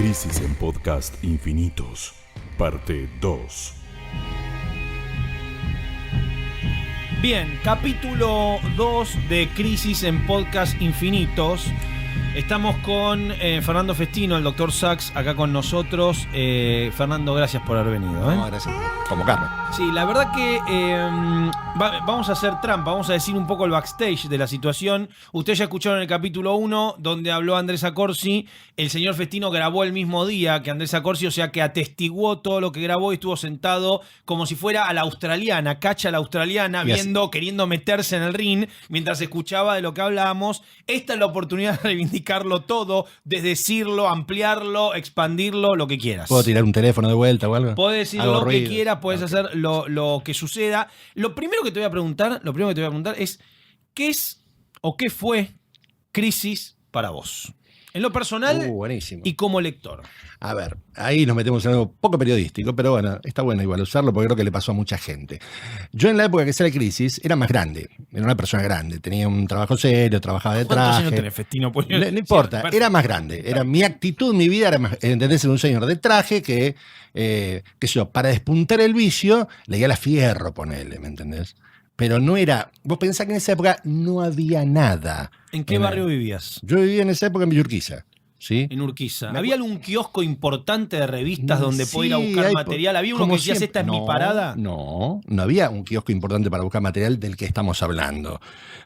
Crisis en Podcast Infinitos, parte 2. Bien, capítulo 2 de Crisis en Podcast Infinitos. Estamos con Fernando Festino, el Dr. Sax, acá con nosotros. Fernando, gracias por haber venido. No, gracias por convocarme. Sí, la verdad que vamos a hacer trampa, vamos a decir un poco el backstage de la situación. Ustedes ya escucharon el capítulo 1, donde habló Andrés Accorsi. El señor Festino grabó el mismo día que Andrés Accorsi, o sea que atestiguó todo lo que grabó y estuvo sentado como si fuera a la australiana, cacha a la australiana, viendo, queriendo meterse en el ring mientras escuchaba de lo que hablábamos. Esta es la oportunidad de reivindicarlo todo, de decirlo, ampliarlo, expandirlo, lo que quieras. ¿Puedo tirar un teléfono de vuelta o algo? Podés decir lo que quieras, podés hacer lo que suceda. Lo primero que te voy a preguntar es ¿qué es o qué fue Crisis para vos? En lo personal buenísimo. Y como lector. A ver, ahí nos metemos en algo poco periodístico, pero bueno, está bueno igual usarlo porque creo que le pasó a mucha gente. Yo en la época que sale Crisis era más grande, era una persona grande, tenía un trabajo serio, trabajaba de traje. ¿Cuántos años tenés, Festino? Pues, no importa, era más grande, era mi actitud, mi vida era más, ¿entendés? Era un señor de traje que, qué sé yo, para despuntar el vicio, leía La Fierro, ponele, ¿me entendés? Pero no era, vos pensás que en esa época no había nada. ¿En qué barrio vivías? Yo vivía en esa época en Villa Urquiza. ¿Sí? En Urquiza. ¿Había algún kiosco importante de revistas donde podía ir a buscar material? ¿Había uno que decías, esta es mi parada? No había un kiosco importante para buscar material del que estamos hablando.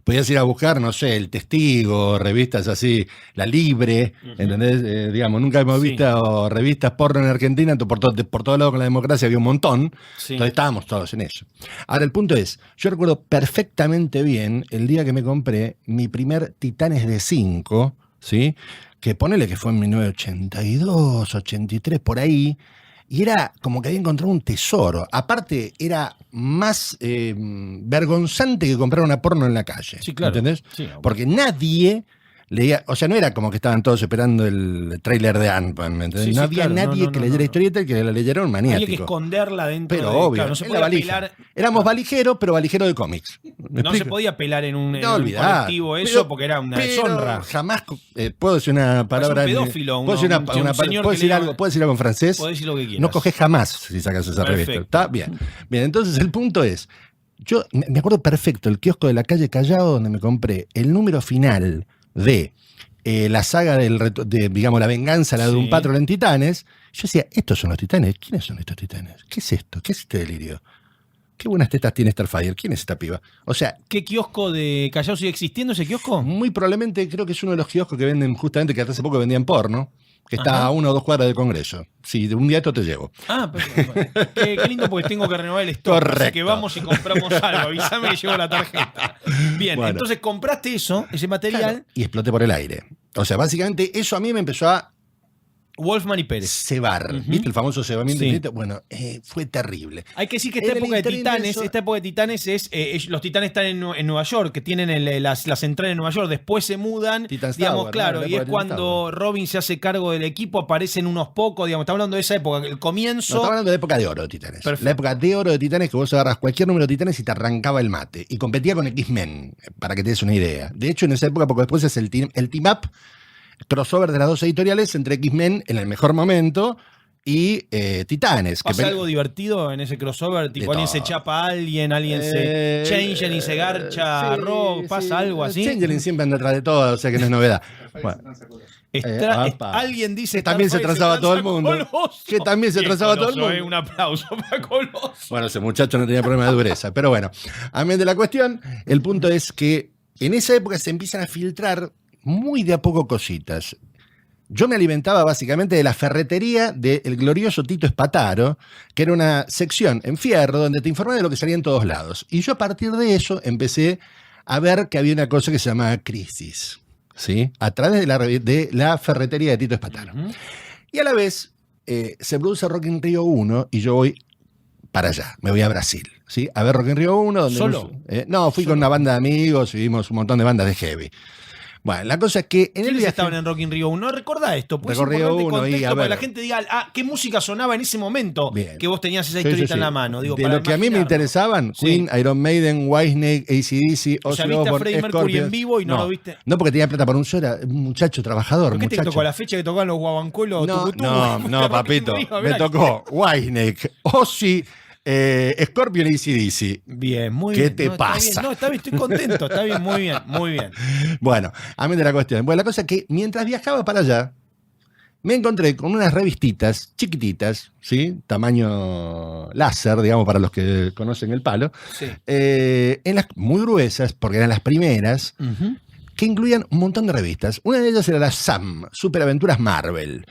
Podías ir a buscar, no sé, El Testigo, revistas así, La Libre, ¿entendés? Digamos, nunca hemos visto revistas porno en Argentina, por todo lado con la democracia había un montón, entonces estábamos todos en eso. Ahora, el punto es, yo recuerdo perfectamente bien el día que me compré mi primer Titanes de 5, ¿sí? Que ponele que fue en 1982, 83, por ahí, y era como que había encontrado un tesoro. Aparte, era más vergonzante que comprar una porno en la calle. Sí, claro. ¿Entendés? Sí, porque nadie leía, o sea, no era como que estaban todos esperando el tráiler de Ant-Man, ¿me entendés? No había nadie que leyera historieta y que la leyera un maniático. Había que esconderla dentro pero de... obvio, Claro, no se podía pelar. Éramos valijeros, pero valijero de cómics. No se podía pelar en un colectivo eso, porque era una deshonra. Jamás puedo decir una palabra. Un pedófilo, ¿Puedo decir algo en francés? Podés decir lo que quieras. No cogés jamás si sacas esa revista. ¿Está? Bien. Bien, entonces el punto es, yo me acuerdo perfecto, el kiosco de la calle Callao, donde me compré el número final de la saga digamos, La Venganza, la de un patrón en Titanes. Yo decía, ¿estos son los Titanes? ¿Quiénes son estos Titanes? ¿Qué es esto? ¿Qué es este delirio? Qué buenas tetas tiene Starfire. ¿Quién es esta piba? O sea, ¿qué kiosco de Callao sigue existiendo ese kiosco? Muy probablemente creo que es uno de los kioscos que venden justamente, que hasta hace poco vendían porno, que está a 1 o 2 cuadras del Congreso. Sí, de un día esto te llevo. Perfecto. Qué lindo, porque tengo que renovar el stock. Correcto. Así que vamos y compramos algo. Avísame y llevo la tarjeta. Bien, bueno. Entonces compraste ese material. Claro, y exploté por el aire. O sea, básicamente eso a mí me empezó a... Wolfman y Pérez. Cebar. ¿Viste el famoso cebamiento infinito? Bueno, fue terrible. Hay que decir que esta época de Titanes es los Titanes están en Nueva York, que tienen la central en Nueva York, después se mudan, Titans digamos, Tower, claro, ¿no? y es cuando Robin se hace cargo del equipo, aparecen unos pocos, digamos, estamos hablando de esa época, el comienzo. No, estamos hablando de época de oro de Titanes. Perfecto. La época de oro de Titanes, que vos agarras cualquier número de Titanes y te arrancaba el mate. Y competía con X-Men, para que te des una idea. De hecho, en esa época, poco después, es el team up, crossover de las dos editoriales entre X-Men en el mejor momento y Titanes. ¿Pasa algo divertido en ese crossover? Tipo, alguien se chapa a alguien se Changeling se garcha a Rogue, ¿pasa algo así? Changeling siempre anda atrás de todo, o sea que no es novedad. Bueno. Alguien dice que también se transaba todo el mundo. Coloso. Que también se transaba todo el mundo. Un aplauso para Coloso. Bueno, ese muchacho no tenía problema de dureza. Pero bueno, a mí de la cuestión, el punto es que en esa época se empiezan a filtrar muy de a poco cositas. Yo me alimentaba básicamente de la ferretería del glorioso Tito Espataro, que era una sección en fierro donde te informaba de lo que salía en todos lados. Y yo a partir de eso empecé a ver que había una cosa que se llamaba Crisis, ¿sí? A través de la ferretería de Tito Espataro. Y a la vez se produce Rock in Rio 1 y yo voy para allá, me voy a Brasil, ¿sí? A ver Rock in Rio 1. Donde ¿Solo? No, fui con una banda de amigos y vimos un montón de bandas de heavy. Bueno, la cosa es que en el ¿Quiénes viaje estaban en Rock in Rio 1? Recordá esto, pues Rock in es Rio importante 1 y, contexto a para ver. que la gente diga, qué música sonaba en ese momento Bien. que vos tenías esa Sí, historieta sí, en sí. la mano. Digo, De para lo que a mí me imaginarnos. interesaban, Sí. Queen, Iron Maiden, Whitesnake, AC/DC, O sea, Ozzy viste a Osbourne, Freddie Mercury Scorpions. en vivo y no lo viste. No, porque tenía plata por un solo, era un muchacho trabajador, ¿Por qué te muchacho. tocó la fecha que tocaban los guabancuelos? No, Tucutú? no, papito. Rock in Rio, Me mirá. tocó Whitesnake, Ozzy, Scorpion y AC/DC. Bien, muy ¿Qué bien. te No, está pasa? bien. No, está bien, estoy contento. Está bien, muy bien, muy bien. Bueno, a mí de la cuestión. Bueno, la cosa es que mientras viajaba para allá, me encontré con unas revistitas chiquititas, ¿sí? Tamaño láser, digamos, para los que conocen el palo. Sí. Muy gruesas, porque eran las primeras, Ujú. que incluían un montón de revistas. Una de ellas era la SAM, Superaventuras Marvel.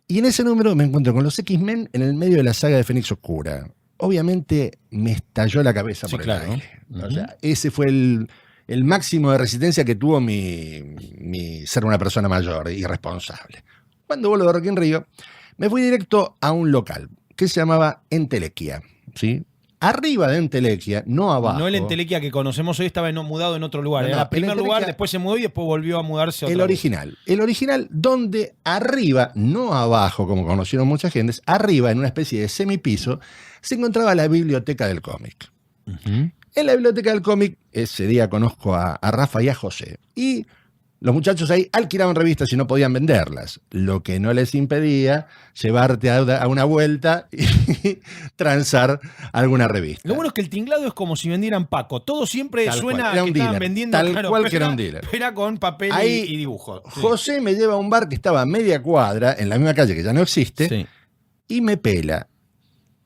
Y en ese número me encuentro con los X-Men en el medio de la saga de Fénix Oscura. Obviamente me estalló la cabeza Sí, por el claro. aire. O Ujú. sea, ese fue el máximo de resistencia que tuvo mi ser una persona mayor y responsable. Cuando vuelvo de Rock in Rio, me fui directo a un local que se llamaba Entelequia, ¿sí? Arriba de Entelequia, no abajo. No el Entelequia que conocemos hoy, estaba mudado en otro lugar. No, Era no, el primer el lugar, Entelequia- después se mudó y después volvió a mudarse otra El vez. original. El original donde arriba, no abajo como conocieron mucha gente, arriba en una especie de semipiso, se encontraba la biblioteca del cómic. Ujú. En la biblioteca del cómic, ese día conozco a Rafa y a José. Y los muchachos ahí alquilaban revistas y no podían venderlas, lo que no les impedía llevarte a una vuelta y transar alguna revista. Lo bueno es que el tinglado es como si vendieran Paco. Todo siempre Tal suena cual, era a que un estaban dealer, vendiendo. tal cual que era un pero dealer. Era con papel Ahí, y dibujo. Sí. José me lleva a un bar que estaba a media cuadra, en la misma calle que ya no existe, Sí. y me pela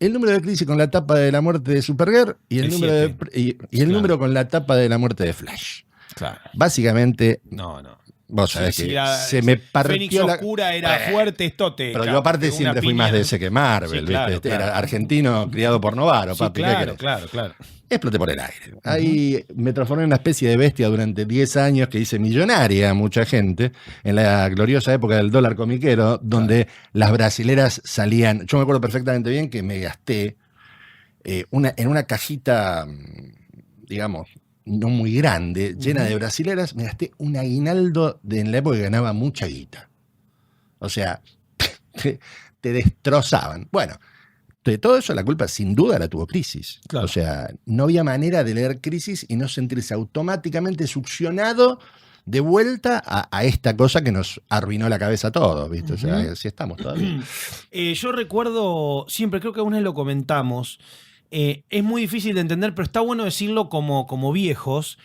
el número de Crisis con la tapa de la muerte de Supergirl y el, El número, de, 7. y el Claro. número con la tapa de la muerte de Flash. Claro. Básicamente, No, no. vos sabés Sí, que la se me partió Fénix la... Oscura era Bueno, fuerte, estote. Pero yo aparte siempre fui más de ese que Marvel, Sí, claro, ¿viste? claro. Era argentino criado por Novaro, Sí, papi, ¿qué claro, querés? claro, claro. Exploté por el aire. Ahí me transformé en una especie de bestia durante 10 años que hice millonaria a mucha gente en la gloriosa época del dólar comiquero, donde las brasileras salían. Yo me acuerdo perfectamente bien que me gasté en una cajita, digamos, no muy grande, llena de brasileras, me gasté un aguinaldo en la época que ganaba mucha guita. O sea, te destrozaban. Bueno. De todo eso la culpa sin duda la tuvo Crisis. Claro. O sea, no había manera de leer Crisis y no sentirse automáticamente succionado de vuelta a esta cosa que nos arruinó la cabeza a todos, ¿viste? O sea, así estamos todavía. Yo recuerdo, siempre creo que una vez lo comentamos, es muy difícil de entender, pero está bueno decirlo como viejos,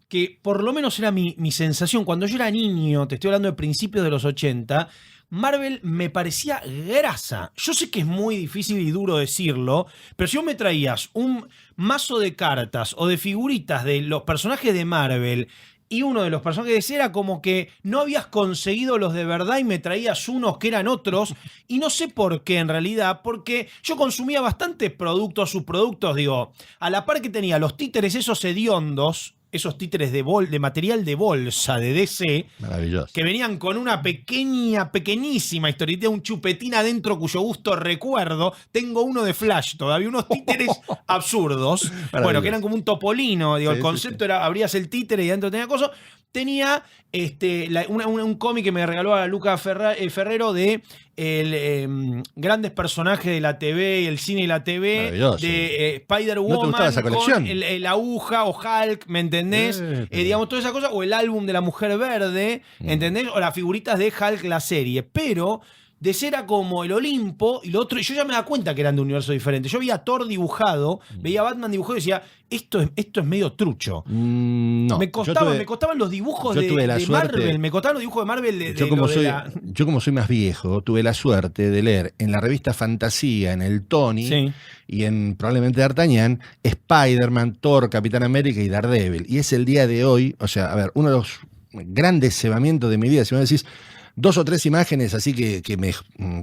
que por lo menos era mi sensación. Cuando yo era niño, te estoy hablando de principios de los 80, Marvel me parecía grasa. Yo sé que es muy difícil y duro decirlo, pero si vos me traías un mazo de cartas o de figuritas de los personajes de Marvel y uno de los personajes era como que no habías conseguido los de verdad y me traías unos que eran otros, y no sé por qué en realidad, porque yo consumía bastantes productos, subproductos, digo, a la par que tenía los títeres esos hediondos, esos títeres de material de bolsa de DC, Maravilloso. que venían con una pequeñísima historieta, un chupetín adentro cuyo gusto recuerdo. Tengo uno de Flash todavía, unos títeres absurdos. Bueno, que eran como un topolino. Digo, Sí, el sí, concepto era, abrías el títere y adentro tenía cosas. Tenía un cómic que me regaló a Luca Ferrero de grandes personajes de la TV y el cine y la TV, Maravilloso. de ¿No te Spider-Woman gustaba esa colección? con la aguja o Hulk, ¿me entendés? Pero- Digamos, toda esa cosa, o el álbum de la Mujer Verde, ¿entendés? O las figuritas de Hulk, la serie. Pero DC era como el Olimpo y lo otro, y yo ya me daba cuenta que eran de universos diferentes. Yo veía a Thor dibujado, veía a Batman dibujado y decía, esto es medio trucho. No, me costaban los dibujos yo de tuve la suerte- Marvel, me costaban los dibujos de Marvel de yo, como soy más viejo, tuve la suerte de leer en la revista Fantasía, en el Tony Sí. y en probablemente D'Artagnan, Spider-Man, Thor, Capitán América y Daredevil. Y es el día de hoy, o sea, a ver, uno de los grandes cebamientos de mi vida, si me decís 2 o 3 imágenes así que me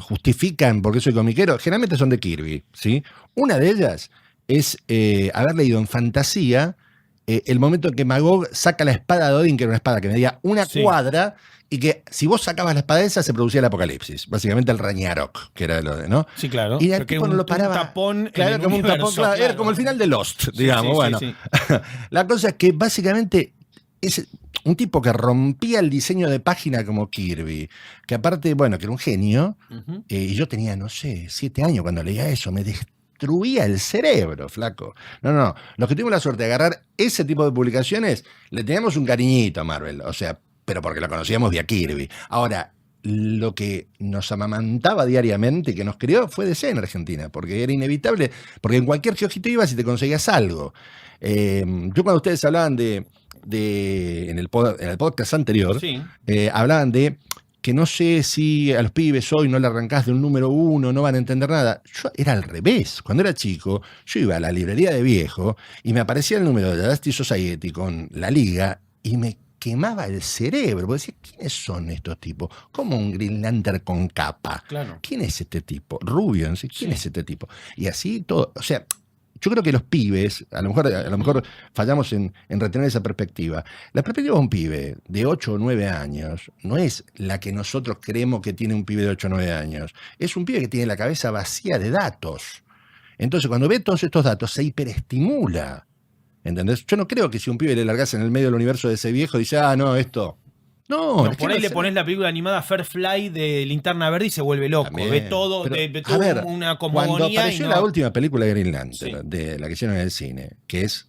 justifican porque soy comiquero, generalmente son de Kirby, ¿sí? Una de ellas es haber leído en Fantasía el momento en que Magog saca la espada de Odin, que era una espada que medía una Sí. cuadra, y que si vos sacabas la espada esa se producía el apocalipsis, básicamente el Ragnarok, que era lo de, ¿no? Sí, claro. Y el Porque tipo no lo un paraba. tapón en Claro, el como un tapón, universo, claro, era claro. como el final de Lost, Sí, digamos. sí, Bueno, sí, la cosa es que básicamente un tipo que rompía el diseño de página como Kirby, que aparte, bueno, que era un genio, y yo tenía, no sé, 7 años cuando leía eso, me destruía el cerebro, flaco. No, los que tuvimos la suerte de agarrar ese tipo de publicaciones, le teníamos un cariñito a Marvel, o sea, pero porque lo conocíamos vía Kirby. Ahora, lo que nos amamantaba diariamente y que nos crió fue DC en Argentina, porque era inevitable, porque en cualquier kiosquito ibas y te conseguías algo. Yo cuando ustedes hablaban en el podcast anterior, Sí. hablaban de que no sé si a los pibes hoy no le arrancás de un número 1, no van a entender nada. Yo era al revés. Cuando era chico, yo iba a la librería de viejo y me aparecía el número de la Justice Society con la Liga y me quemaba el cerebro, porque decía, ¿quiénes son estos tipos? ¿Cómo un Green Lantern con capa? Claro. ¿Quién es este tipo? Rubio, ¿no? ¿Quién es este tipo? Y así todo, o sea, yo creo que los pibes, a lo mejor fallamos en retener esa perspectiva. La perspectiva de un pibe de 8 o 9 años no es la que nosotros creemos que tiene un pibe de 8 o 9 años. Es un pibe que tiene la cabeza vacía de datos. Entonces, cuando ve todos estos datos, se hiperestimula. ¿Entendés? Yo no creo que si un pibe le largase en el medio del universo de ese viejo, dice, no, esto... No, No, por ahí le pones la película animada Firefly de Linterna Verde y se vuelve loco. También. Ve todo, Pero, ve a todo ver, una cuando cosmogonía apareció y la no, última película de Green Lantern, Sí. de la que hicieron en el cine, que es,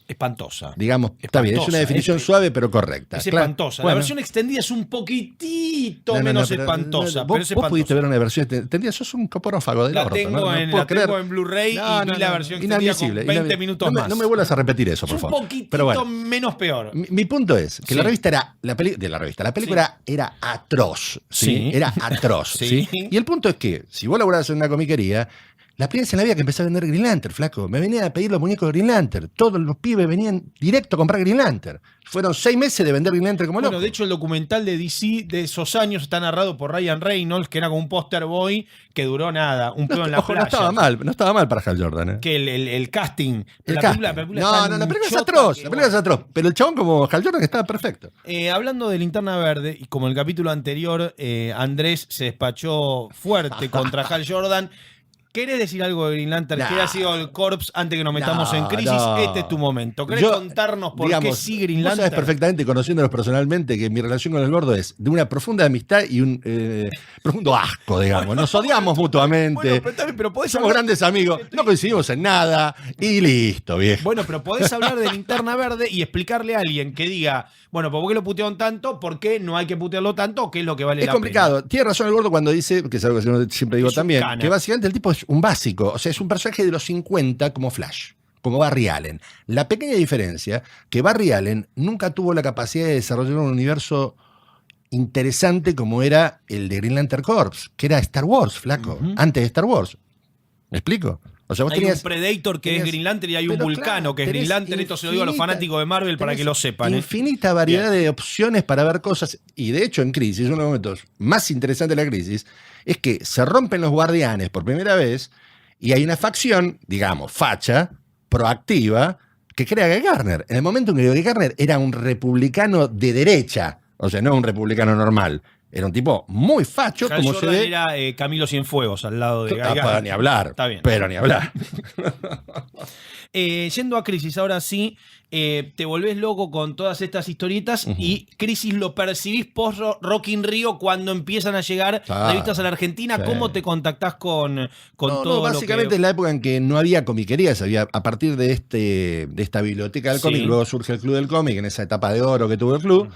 espantosa. digamos, está bien, es una Espantosa, definición suave pero correcta. Es Claro, espantosa. La bueno. versión extendida es un poquitito No, menos pero, espantosa, vos, pero es vos pudiste espantosa. ver una versión extendida, sos un coporófago del La orto, tengo, ¿no? No en, puedo la creer. tengo en Blu-ray y vi la versión extendida con inadmisible, 20 minutos no más. No me vuelvas a repetir eso, Es por un favor. poquitito Pero bueno, menos peor. mi punto es que Sí. la revista era, la película era atroz, ¿sí? Sí. Era atroz, Sí. ¿sí? Y el punto es que, si vos laburabas en una comiquería, la primera vez en la vida que empecé a vender Green Lantern, flaco, me venían a pedir los muñecos de Green Lantern, todos los pibes venían directo a comprar Green Lantern. Fueron 6 meses de vender Green Lantern como Bueno, loco. de hecho, el documental de DC de esos años está narrado por Ryan Reynolds, que era como un poster boy que duró nada, un pedo en la Ojo, playa. no estaba mal para Hal Jordan, ¿eh? Que el casting. El la casting. película está No, la película es chota atroz, que, la película es atroz. Pero el chabón como Hal Jordan estaba perfecto. Hablando de Linterna Verde, y como en el capítulo anterior, Andrés se despachó fuerte contra Hal Jordan. ¿Querés decir algo de Green Lantern? Nah. ¿Qué ha sido el Corps antes que nos metamos No, en crisis? no. Este es tu momento. ¿Querés Yo, contarnos por qué digamos, sí Green vos Lantern? sabés perfectamente, conociéndolos personalmente, que mi relación con el gordo es de una profunda amistad y un profundo asco, digamos. Nos odiamos mutuamente. Bueno, pero, está bien, pero podés Somos hablar- grandes amigos, no coincidimos en nada y listo, viejo. Bueno, pero podés hablar de Linterna Verde y explicarle a alguien que diga, bueno, ¿por qué lo putearon tanto? ¿Por qué no hay que putearlo tanto? ¿Qué es lo que vale Es la complicado. Tiene razón el gordo cuando dice, que es algo que yo siempre digo Es un también, cana. que básicamente el tipo es un básico. O sea, es un personaje de los 50 como Flash, como Barry Allen. La pequeña diferencia, que Barry Allen nunca tuvo la capacidad de desarrollar un universo interesante como era el de Green Lantern Corps, que era Star Wars, flaco, antes de Star Wars. ¿Me explico? O sea, vos Hay tenías... un Predator que es tenías- Green Lantern y hay un pero Vulcano claro, que es Green tenés Lantern. Esto se lo digo a los infinita- fanáticos de Marvel para tenés que lo sepan. Infinita variedad de opciones para ver cosas. Y de hecho, en Crisis, uno de los momentos más interesantes de la Crisis es que se rompen los guardianes por primera vez y hay una facción, digamos, facha, proactiva, que crea Guy Garner. En el momento en que Guy Garner era un republicano de derecha, o sea, no un republicano normal. Era un tipo muy facho, Hal como Jordan se ve. era Camilo Cienfuegos al lado de Guy Para Gardner. ni hablar. Está bien. Pero ni hablar. Yendo a Crisis, ahora sí, te volvés loco con todas estas historietas y Crisis lo percibís post Rock in Rio cuando empiezan a llegar Ah, revistas a la Argentina. sí. ¿Cómo te contactás con No, todo básicamente lo que... es la época en que no había comiquerías, había, a partir de esta biblioteca del Sí. cómic, luego surge el Club del Cómic, en esa etapa de oro que tuvo el club.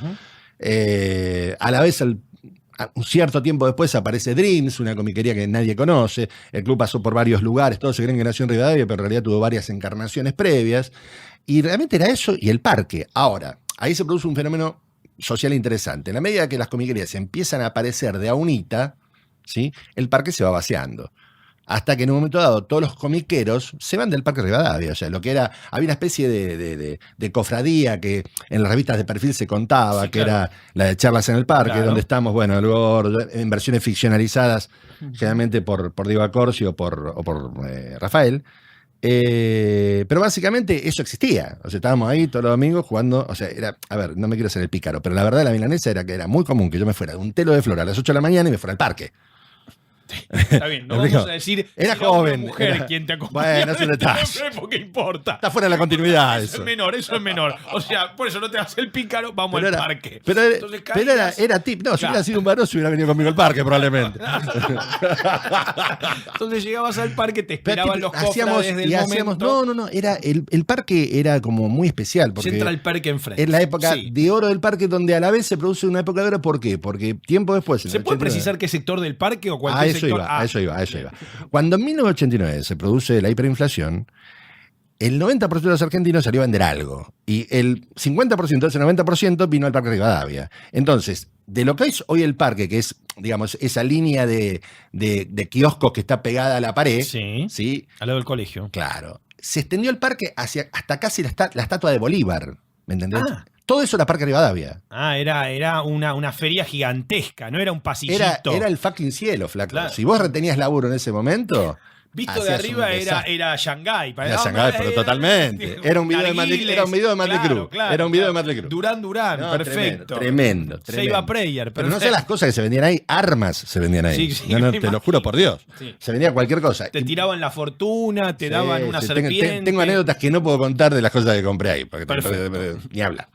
A la vez, un cierto tiempo después aparece Dreams, una comiquería que nadie conoce. El club pasó por varios lugares, todos se creen que nació en Rivadavia, pero en realidad tuvo varias encarnaciones previas. Y realmente era eso y el parque. Ahora, ahí se produce un fenómeno social interesante. En la medida que las comiquerías empiezan a aparecer de a unita, ¿sí? El parque se va vaciando. Hasta que en un momento dado todos los comiqueros se van del Parque Rivadavia. O sea, lo que era, había una especie de cofradía que en las revistas de perfil se contaba, Sí, que claro. era la de Charlas en el Parque, Claro. donde estamos, bueno, luego en versiones ficcionalizadas, generalmente por Diego Accorsi o por Rafael. Pero básicamente eso existía. O sea, estábamos ahí todos los domingos jugando. O sea, era, a ver, no me quiero hacer el pícaro, pero la verdad de la milanesa era que era muy común que yo me fuera de un telo de flor a las 8 de la mañana y me fuera al parque. Está bien, no vamos a decir era si joven. una mujer Era... quien te acompaña. Bueno, es un detalle. Porque importa. Está fuera de la continuidad Eso eso. es menor, eso es menor. O sea, por eso no te haces el pícaro, vamos al parque. Pero, Entonces, pero era tip. No, si hubiera sido un varón, se hubiera venido conmigo al parque, probablemente. Entonces llegabas al parque, te esperaban los cofres desde el hacíamos, momento. no, era el parque era como muy especial. Porque Central el parque enfrente. es la época Sí. de oro del parque donde a la vez se produce una época de oro. ¿Por qué? Porque tiempo después. ¿Se puede precisar qué sector del parque o cualquier A eso sector? iba, a eso iba. Cuando en 1989 se produce la hiperinflación, el 90% de los argentinos salió a vender algo. Y el 50% de ese 90% vino al Parque Rivadavia. Entonces, de lo que es hoy el parque, que es, digamos, esa línea de kioscos que está pegada a la pared, Sí. Al lado del colegio. Claro. Se extendió el parque hasta casi la estatua de Bolívar. ¿Me entendés? Ah. Todo eso era Parque Rivadavia. Era una feria gigantesca, no era un pasillito. Era el fucking cielo, flaco. Claro. Si vos retenías laburo en ese momento. Visto de arriba era Shanghái. Era Shanghái, pero totalmente. Era un video de Mötley Crüe. Era un video de Mötley Crüe. Era un video de Mötley Crüe. Durán, No, perfecto. Tremendo. Seiba Prayer, Pero no sé las cosas que se vendían ahí, armas se vendían ahí. Sí, no, me te lo juro por Dios. Sí. Se vendía cualquier cosa. Te tiraban la fortuna, te daban una serpiente. Tengo anécdotas que no puedo contar de las cosas que compré ahí. Porque ni hablar.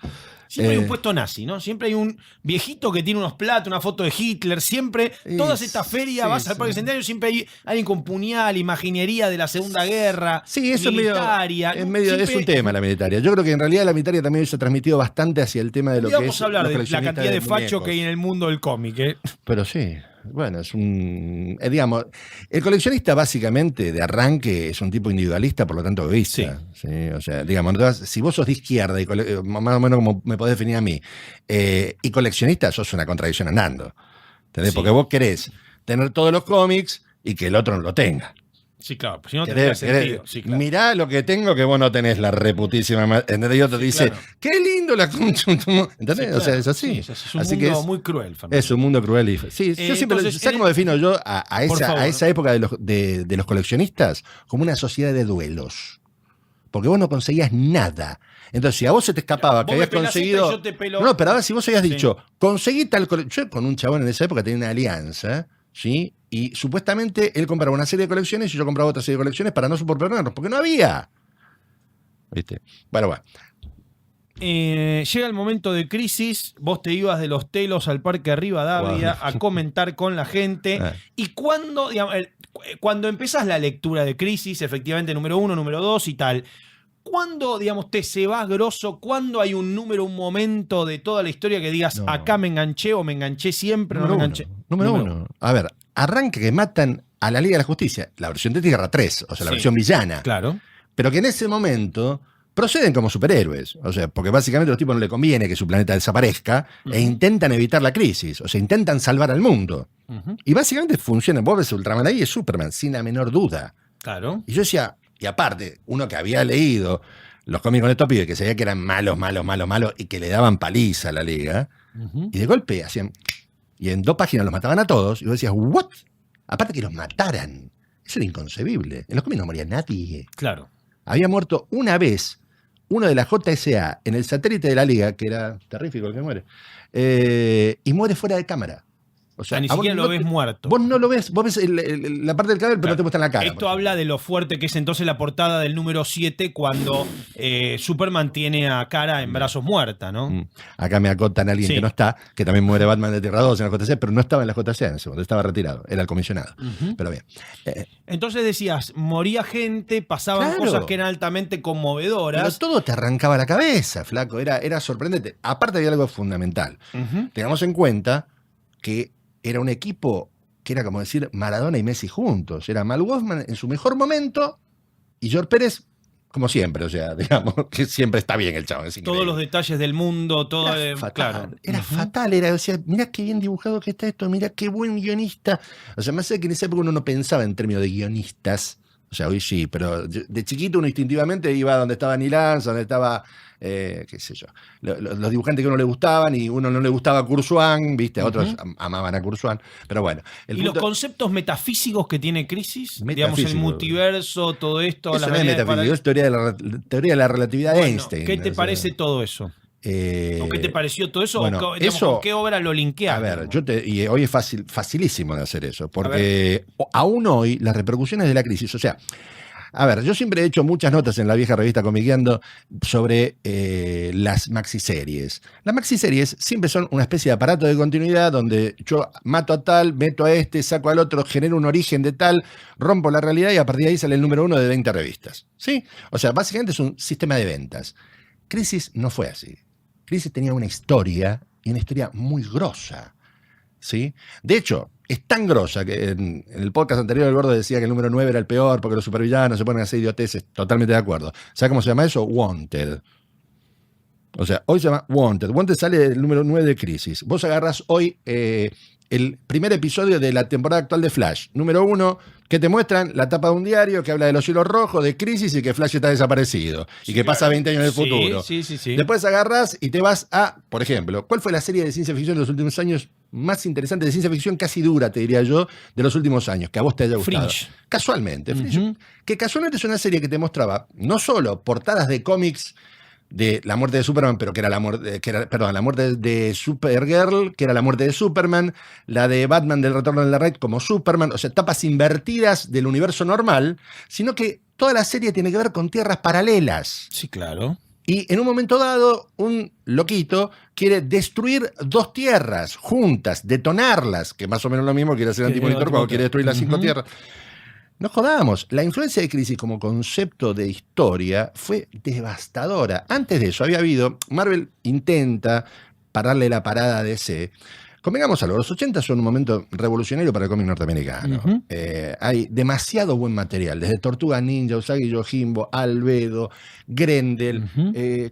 Siempre hay un puesto nazi, ¿no? Siempre hay un viejito que tiene unos platos, una foto de Hitler, siempre, todas estas ferias, vas al Parque Centenario, siempre hay alguien con puñal, imaginería de la Segunda Guerra, sí, eso militaria. Es un tema la militaria. Yo creo que en realidad la militaria también se ha transmitido bastante hacia el tema de lo que es. Vamos a hablar de la cantidad de fachos muñecos que hay en el mundo del cómic, ¿eh? Pero sí. Bueno, es digamos, el coleccionista básicamente de arranque es un tipo individualista, por lo tanto egoísta. Sí. O sea, digamos, si vos sos de izquierda, y más o menos como me podés definir a mí, y coleccionista, sos una contradicción andando. ¿Entendés? Sí. Porque vos querés tener todos los cómics y que el otro no lo tenga. Sí, claro, pues si no tendría sentido. Sí, claro. Mirá lo que tengo que vos no tenés la reputísima. ¿Entendés? Y otro te dice, claro. Qué lindo la concha. ¿Entendés? Sí, claro. O sea, es así. Sí, es un mundo muy cruel, Fernando. Es un mundo cruel. Sí, yo siempre. ¿Sabes cómo defino yo a esa época de los coleccionistas? Como una sociedad de duelos. Porque vos no conseguías nada. Entonces, si a vos se te escapaba que habías conseguido. No, pero ahora si vos habías dicho, conseguí tal. Yo con un chabón en esa época tenía una alianza, ¿sí? Y supuestamente él compraba una serie de colecciones y yo compraba otra serie de colecciones para no superponernos, porque no había. ¿Viste? Bueno. Llega el momento de crisis, vos te ibas de los telos al Parque Rivadavia a comentar con la gente. Y cuando empezás la lectura de crisis, efectivamente, número 1, número 2 y tal, ¿cuándo, digamos, te se va grosso? ¿Cuándo hay un momento de toda la historia que digas, acá me enganché o me enganché siempre? Número no me enganché. Número uno. A ver, arranca que matan a la Liga de la Justicia, la versión de Tierra 3, o sea, la versión villana. Claro. Pero que en ese momento proceden como superhéroes. O sea, porque básicamente a los tipos no les conviene que su planeta desaparezca e intentan evitar la crisis. O sea, intentan salvar al mundo. Y básicamente funciona. Vos ves Ultraman ahí, es Superman, sin la menor duda. Claro. Y yo decía, y aparte, uno que había leído los cómics con estos pibes, que sabía que eran malos, y que le daban paliza a la Liga, y de golpe hacían. Y en 2 páginas los mataban a todos, y vos decías, ¿what? Aparte que los mataran. Eso era inconcebible. En los cómics no moría nadie. Claro. Había muerto una vez uno de la JSA en el satélite de la Liga, que era terrífico el que muere, y muere fuera de cámara. O sea, ni siquiera lo ves muerto. Vos no lo ves, vos ves la parte del cadáver, pero no te muestra en la cara. Esto habla de lo fuerte que es entonces la portada del número 7 cuando Superman tiene a Kara en brazos muerta, ¿no? Acá me acotan a alguien que no está, que también muere Batman de Tierra 2 en la JC, pero no estaba en la JC en ese momento, estaba retirado, era el comisionado. Pero bien. Entonces decías, moría gente, pasaban cosas que eran altamente conmovedoras. Pero todo te arrancaba la cabeza, flaco, era sorprendente. Aparte había algo fundamental. Tengamos en cuenta que era un equipo que era como decir Maradona y Messi juntos. Era Mal Wolfman en su mejor momento y George Pérez como siempre. O sea, digamos que siempre está bien el chavo. Todos los detalles del mundo, todo era fatal. Era fatal. Era, o sea, mirá qué bien dibujado que está esto, mirá qué buen guionista. O sea, más allá que en esa época uno no pensaba en términos de guionistas. O sea, hoy sí, pero de chiquito uno instintivamente iba a donde estaba Neil Lance, donde estaba, qué sé yo, los dibujantes que a uno le gustaban y uno no le gustaba Kurzweil, ¿viste? A otros amaban a Kurzweil, pero bueno. Los conceptos metafísicos que tiene Crisis, digamos, el multiverso, todo esto. Eso no es metafísico, es teoría de la relatividad de Einstein. ¿Qué te parece todo eso? ¿O qué te pareció todo eso? Bueno, Digamos, eso, ¿con qué obra lo linkeas? a ver, y hoy es facilísimo de hacer eso, porque aún hoy las repercusiones de la crisis, o sea, a ver, yo siempre he hecho muchas notas en la vieja revista Comiqueando sobre las maxiseries. Las maxiseries siempre son una especie de aparato de continuidad donde yo mato a tal, meto a este, saco al otro, genero un origen de tal, rompo la realidad y a partir de ahí sale el número 1 de 20 revistas. ¿Sí? O sea, básicamente es un sistema de ventas. Crisis no fue así. Crisis tenía una historia, y una historia muy grosa, ¿sí? De hecho, es tan grosa que en el podcast anterior el Gordo decía que el número 9 era el peor porque los supervillanos se ponen a hacer idioteces. Totalmente de acuerdo. ¿Sabes cómo se llama eso? Wanted. O sea, hoy se llama Wanted. Wanted sale del número 9 de Crisis. Vos agarrás hoy el primer episodio de la temporada actual de Flash. Número 1, que te muestran la tapa de un diario que habla de los hilos rojos, de Crisis y que Flash está desaparecido. Y que pasa 20 años en el futuro. Sí. Después agarrás y te vas a, por ejemplo, ¿cuál fue la serie de ciencia ficción de los últimos años más interesante de ciencia ficción casi dura, te diría yo, de los últimos años, que a vos te haya gustado? Fringe. Casualmente. Fringe. Que casualmente es una serie que te mostraba no solo portadas de cómics de la muerte de Superman, pero que era la muerte, la muerte de Supergirl, que era la muerte de Superman, la de Batman del Retorno de la Red como Superman, o sea, tapas invertidas del universo normal, sino que toda la serie tiene que ver con tierras paralelas. Sí, claro. Y en un momento dado, un loquito quiere destruir dos tierras juntas, detonarlas, que más o menos lo mismo quiere hacer Antimonitor cuando quiere destruir las 5 tierras. No jodamos, la influencia de Crisis como concepto de historia fue devastadora. Antes de eso había habido, Marvel intenta pararle la parada a DC. Convengamos algo, los 80 son un momento revolucionario para el cómic norteamericano. Hay demasiado buen material, desde Tortuga Ninja, Usagi Yojimbo, Albedo, Grendel,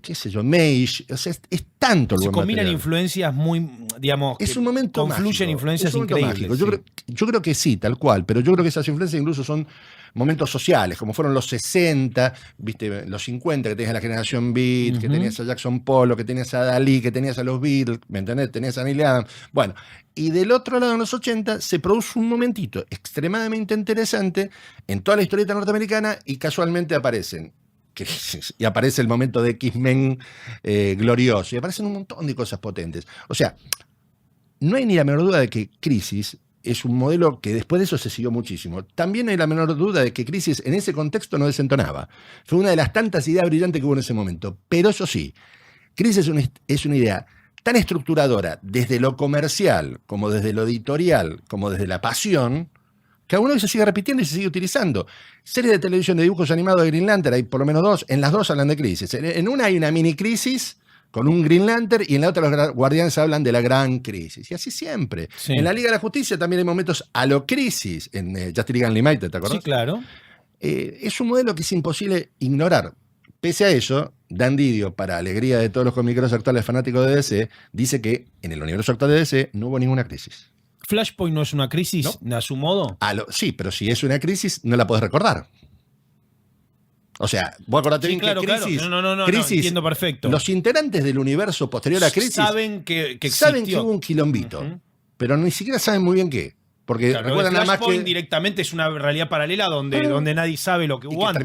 qué sé yo, Mage. O sea, es tanto el buen material. Se combinan influencias muy, digamos, es un momento confluyen mágico, influencias increíbles. Yo creo que sí, tal cual, pero yo creo que esas influencias incluso son momentos sociales, como fueron los 60, viste, los 50, que tenías a la generación Beat, que tenías a Jackson Pollock, que tenías a Dalí, que tenías a los Beatles, ¿me entendés? Tenías a Neil Adams. Bueno, y del otro lado, en los 80, se produce un momentito extremadamente interesante en toda la historieta norteamericana y casualmente aparece el momento de X-Men glorioso, y aparecen un montón de cosas potentes. O sea, no hay ni la menor duda de que Crisis es un modelo que después de eso se siguió muchísimo. También hay la menor duda de que Crisis en ese contexto no desentonaba. Fue una de las tantas ideas brillantes que hubo en ese momento. Pero eso sí, Crisis es una idea tan estructuradora desde lo comercial, como desde lo editorial, como desde la pasión, que aún hoy se sigue repitiendo y se sigue utilizando. Series de televisión de dibujos animados de Green Lantern, hay por lo menos 2, en las 2 hablan de Crisis. En una hay una mini crisis con un Green Lantern, y en la otra los Guardianes hablan de la gran crisis. Y así siempre. Sí. En la Liga de la Justicia también hay momentos a lo crisis, en Justice League Unlimited, ¿te acordás? Sí, claro. Es un modelo que es imposible ignorar. Pese a eso, Dan Didio, para alegría de todos los comiqueros actuales fanáticos de DC, dice que en el universo actual de DC no hubo ninguna crisis. ¿Flashpoint no es una crisis, ¿no? A su modo? Sí, pero si es una crisis, no la podés recordar. O sea, vos acordate bien que Crisis... Claro. No, entiendo perfecto. Los integrantes del universo posterior a Crisis saben que saben que hubo un quilombito, pero ni siquiera saben muy bien qué. Porque recuerdan nada más que... directamente es una realidad paralela donde nadie sabe lo que hubo antes.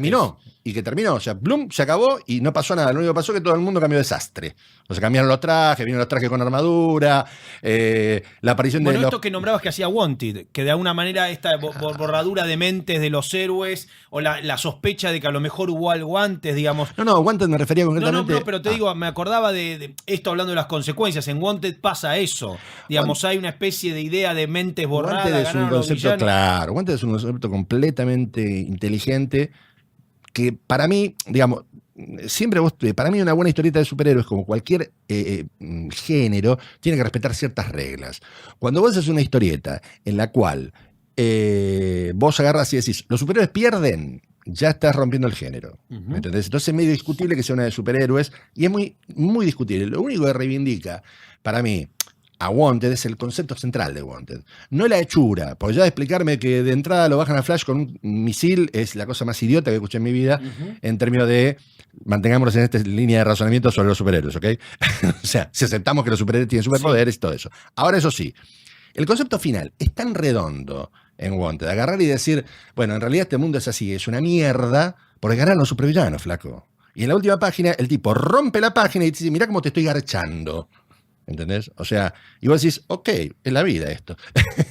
Y que terminó. O sea, Bloom se acabó y no pasó nada. Lo único que pasó es que todo el mundo cambió de desastre. O sea, cambiaron los trajes, vinieron los trajes con armadura, la aparición de esto que nombrabas que hacía Wanted, que de alguna manera esta borradura de mentes de los héroes, o la sospecha de que a lo mejor hubo algo antes, digamos. No, Wanted me refería concretamente... No, pero te digo, me acordaba de esto hablando de las consecuencias. En Wanted pasa eso. Digamos, hay una especie de idea de mentes borradas. Wanted es un concepto claro. Wanted es un concepto completamente inteligente que para mí, digamos, para mí una buena historieta de superhéroes, como cualquier género, tiene que respetar ciertas reglas. Cuando vos haces una historieta en la cual vos agarras y decís, los superhéroes pierden, ya estás rompiendo el género. ¿Me entendés? Entonces es medio discutible que sea una de superhéroes, y es muy, muy discutible. Lo único que reivindica, para mí, a Wanted es el concepto central de Wanted. No la hechura, porque ya de explicarme que de entrada lo bajan a Flash con un misil es la cosa más idiota que escuché en mi vida, en términos de mantengámonos en esta línea de razonamiento sobre los superhéroes, ¿ok? O sea, si aceptamos que los superhéroes tienen superpoderes y todo eso. Ahora, eso sí, el concepto final es tan redondo en Wanted, agarrar y decir, bueno, en realidad este mundo es así, es una mierda, porque ganan los supervillanos, flaco. Y en la última página, el tipo rompe la página y dice, mirá cómo te estoy garchando. ¿Entendés? O sea, y vos decís, ok, es la vida esto.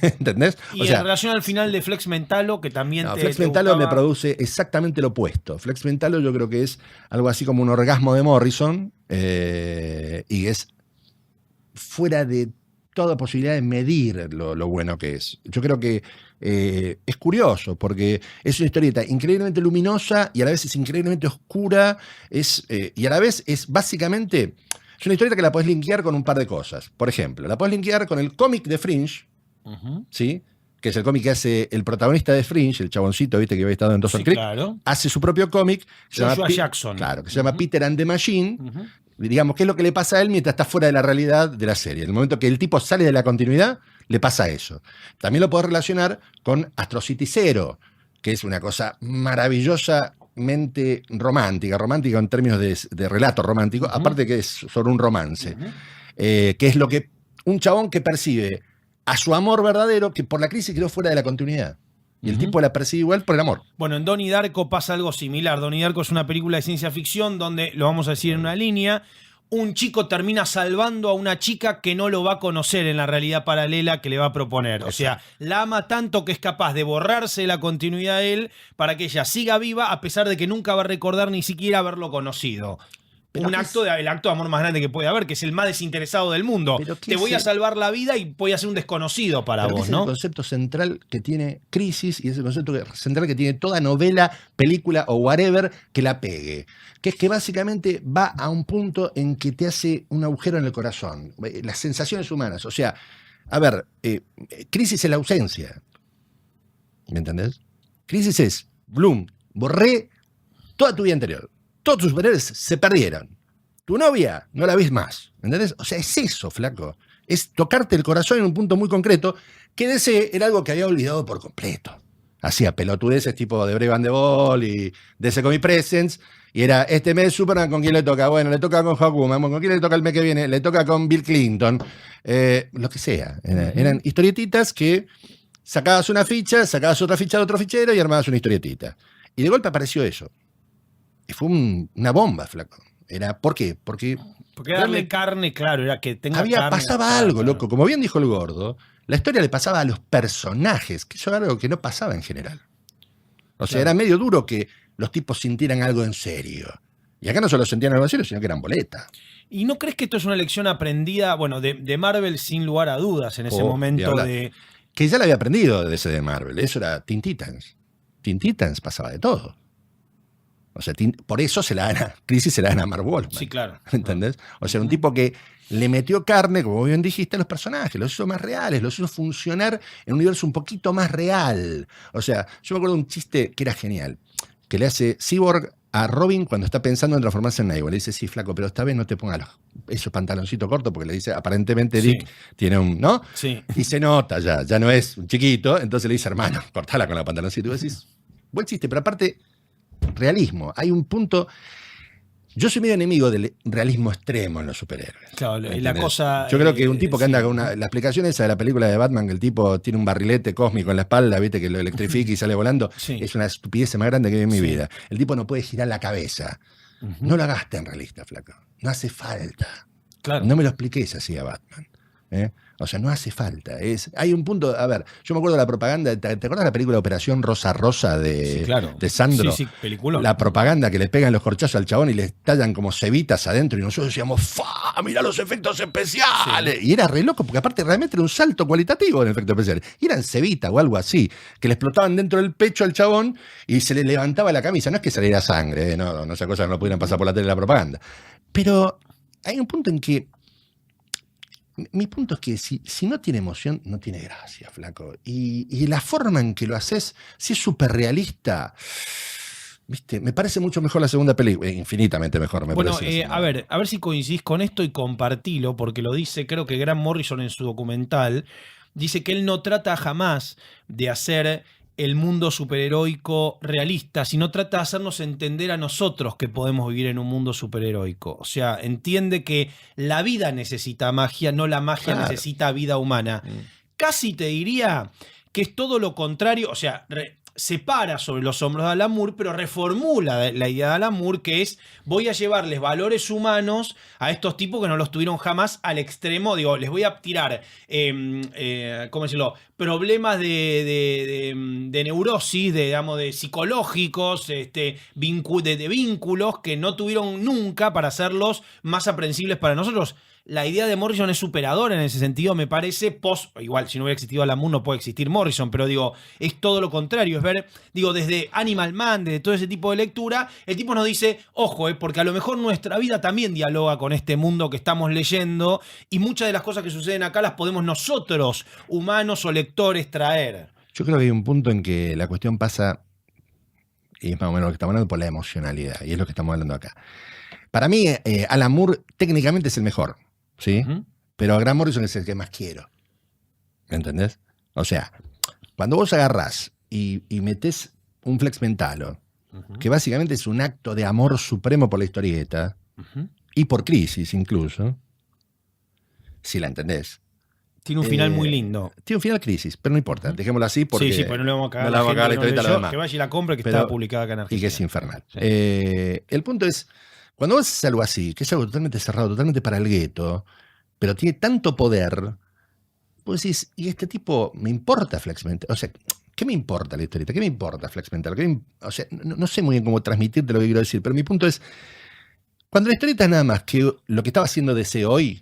¿Entendés? Y o sea, en relación al final de Flex Mentalo, que también Flex te Mentalo gustaba. me produce exactamente lo opuesto. Flex Mentalo yo creo que es algo así como un orgasmo de Morrison y es fuera de toda posibilidad de medir lo bueno que es. Yo creo que es curioso porque es una historieta increíblemente luminosa y a la vez es increíblemente oscura y a la vez es básicamente... Es una historieta que la podés linkear con un par de cosas. Por ejemplo, la podés linkear con el cómic de Fringe, ¿sí? Que es el cómic que hace el protagonista de Fringe, el chaboncito, viste, que había estado en Dawson's Creek. Claro. Hace su propio cómic. Joshua Jackson. Claro, que se llama Peter and the Machine. Digamos, ¿qué es lo que le pasa a él mientras está fuera de la realidad de la serie? En el momento que el tipo sale de la continuidad, le pasa eso. También lo podés relacionar con Astro City Zero, que es una cosa maravillosamente romántica en términos de relato romántico, aparte que es sobre un romance, que es lo que un chabón que percibe a su amor verdadero, que por la crisis quedó fuera de la continuidad. Y el tipo la percibe igual por el amor. Bueno, en Donnie Darko pasa algo similar. Donnie Darko es una película de ciencia ficción donde, lo vamos a decir en una línea, un chico termina salvando a una chica que no lo va a conocer en la realidad paralela que le va a proponer. O sea, la ama tanto que es capaz de borrarse la continuidad de él para que ella siga viva a pesar de que nunca va a recordar ni siquiera haberlo conocido. El acto de amor más grande que puede haber, que es el más desinteresado del mundo. Te voy a salvar la vida y voy a ser un desconocido para vos, ¿no? Es el concepto central que tiene Crisis y es el concepto central que tiene toda novela, película o whatever que la pegue. Que es que básicamente va a un punto en que te hace un agujero en el corazón. Las sensaciones humanas. O sea, a ver, Crisis es la ausencia. ¿Me entendés? Crisis es, Bloom, borré toda tu vida anterior. Todos tus superhéroes se perdieron. Tu novia no la ves más. ¿Entendés? O sea, es eso, flaco. Es tocarte el corazón en un punto muy concreto que DC era algo que había olvidado por completo. Hacía pelotudeces tipo de Brave and the Ball y DC Comic Presents. Y era, este mes Superman, ¿con quién le toca? Bueno, le toca con Hawkwoman. ¿Con quién le toca el mes que viene? Le toca con Bill Clinton. Lo que sea. Eran historietitas que sacabas una ficha, sacabas otra ficha de otro fichero y armabas una historietita. Y de golpe apareció eso. Y fue una bomba, flaco. ¿Por qué? Porque darle carne, claro, era que tenga carne. Pasaba algo, loco. Como bien dijo el gordo, la historia le pasaba a los personajes, que eso era algo que no pasaba en general. O sea, era medio duro que los tipos sintieran algo en serio. Y acá no solo sentían algo en serio, sino que eran boletas. ¿Y no crees que esto es una lección aprendida, bueno, de Marvel sin lugar a dudas en ese momento de... Que ya la había aprendido desde de Marvel. Eso era Teen Titans. Teen Titans pasaba de todo. O sea, por eso Crisis se la dan a Mark Wolfman. Sí, claro. ¿Entendés? O sea, un tipo que le metió carne, como bien dijiste, a los personajes, los hizo más reales, los hizo funcionar en un universo un poquito más real. O sea, yo me acuerdo de un chiste que era genial, que le hace Cyborg a Robin cuando está pensando en transformarse en Nightwing. Le dice, sí, flaco, pero esta vez no te pongas esos pantaloncitos cortos, porque le dice, aparentemente Dick tiene un, ¿no? Sí. Y se nota ya no es un chiquito, entonces le dice, hermano, cortala con la pantaloncito. Y vos decís, buen chiste, pero aparte... realismo. Hay un punto... Yo soy medio enemigo del realismo extremo en los superhéroes. Claro, la cosa... Yo creo que un tipo que anda con la explicación esa de la película de Batman, que el tipo tiene un barrilete cósmico en la espalda, viste, que lo electrifica y sale volando, es una estupidez más grande que vi en mi vida. El tipo no puede girar la cabeza. No lo hagas tan realista, flaco. No hace falta. Claro. No me lo expliques así a Batman. O sea, no hace falta. Hay un punto, a ver, yo me acuerdo de la propaganda, ¿te acuerdas de la película Operación Rosa Rosa de Sandro? Sí, película. La propaganda que le pegan los corchazos al chabón y le tallan como cebitas adentro y nosotros decíamos, ¡fa! ¡Mirá los efectos especiales! Sí. Y era re loco, porque aparte realmente era un salto cualitativo en efectos especiales. Y eran cebitas o algo así, que le explotaban dentro del pecho al chabón y se le levantaba la camisa. No es que saliera sangre, no esa cosa que no pudieran pasar por la tele de la propaganda. Pero hay un punto en que mi punto es que si no tiene emoción, no tiene gracia, flaco. Y la forma en que lo haces, si es súper realista, ¿viste? Me parece mucho mejor la segunda película, infinitamente mejor. A ver si coincidís con esto y compartilo, porque lo dice, creo que Grant Morrison en su documental, dice que él no trata jamás de hacer el mundo superheroico realista, sino trata de hacernos entender a nosotros que podemos vivir en un mundo superheroico. O sea, entiende que la vida necesita magia, no la magia necesita vida humana. Casi te diría que es todo lo contrario. O sea, se para sobre los hombros de Alan Moore, pero reformula la idea de Alan Moore, que es: voy a llevarles valores humanos a estos tipos que no los tuvieron jamás al extremo. Digo, les voy a tirar, ¿cómo decirlo?, problemas de neurosis, digamos, de psicológicos, de vínculos que no tuvieron nunca, para hacerlos más aprensibles para nosotros. La idea de Morrison es superadora en ese sentido, me parece. Igual, si no hubiera existido Alan Moore no puede existir Morrison, pero digo, es todo lo contrario. Es ver, digo, desde Animal Man, desde todo ese tipo de lectura, el tipo nos dice: ojo, porque a lo mejor nuestra vida también dialoga con este mundo que estamos leyendo, y muchas de las cosas que suceden acá las podemos nosotros, humanos o lectores, traer. Yo creo que hay un punto en que la cuestión pasa, y es más o menos lo que estamos hablando, por la emocionalidad, y es lo que estamos hablando acá. Para mí, Alan Moore técnicamente es el mejor, ¿sí? Pero a Grant Morrison es el que más quiero. ¿Me entendés? O sea, cuando vos agarrás y metés un Flex Mentalo, que básicamente es un acto de amor supremo por la historieta, y por Crisis incluso, si la entendés. Tiene un final muy lindo. Tiene un final Crisis, pero no importa, dejémoslo así porque... Sí, pues no le vamos a cagar no a la historieta a los demás. que vaya y la compre, que está publicada acá en Argentina. Y que es infernal. Sí. El punto es, cuando vos haces algo así, que es algo totalmente cerrado, totalmente para el gueto, pero tiene tanto poder, vos decís: ¿y este tipo me importa Flex Mental? O sea, ¿qué me importa la historieta? ¿Qué me importa Flex Mental? O sea, no sé muy bien cómo transmitirte lo que quiero decir, pero mi punto es, cuando la historieta es nada más que lo que estaba haciendo DC hoy,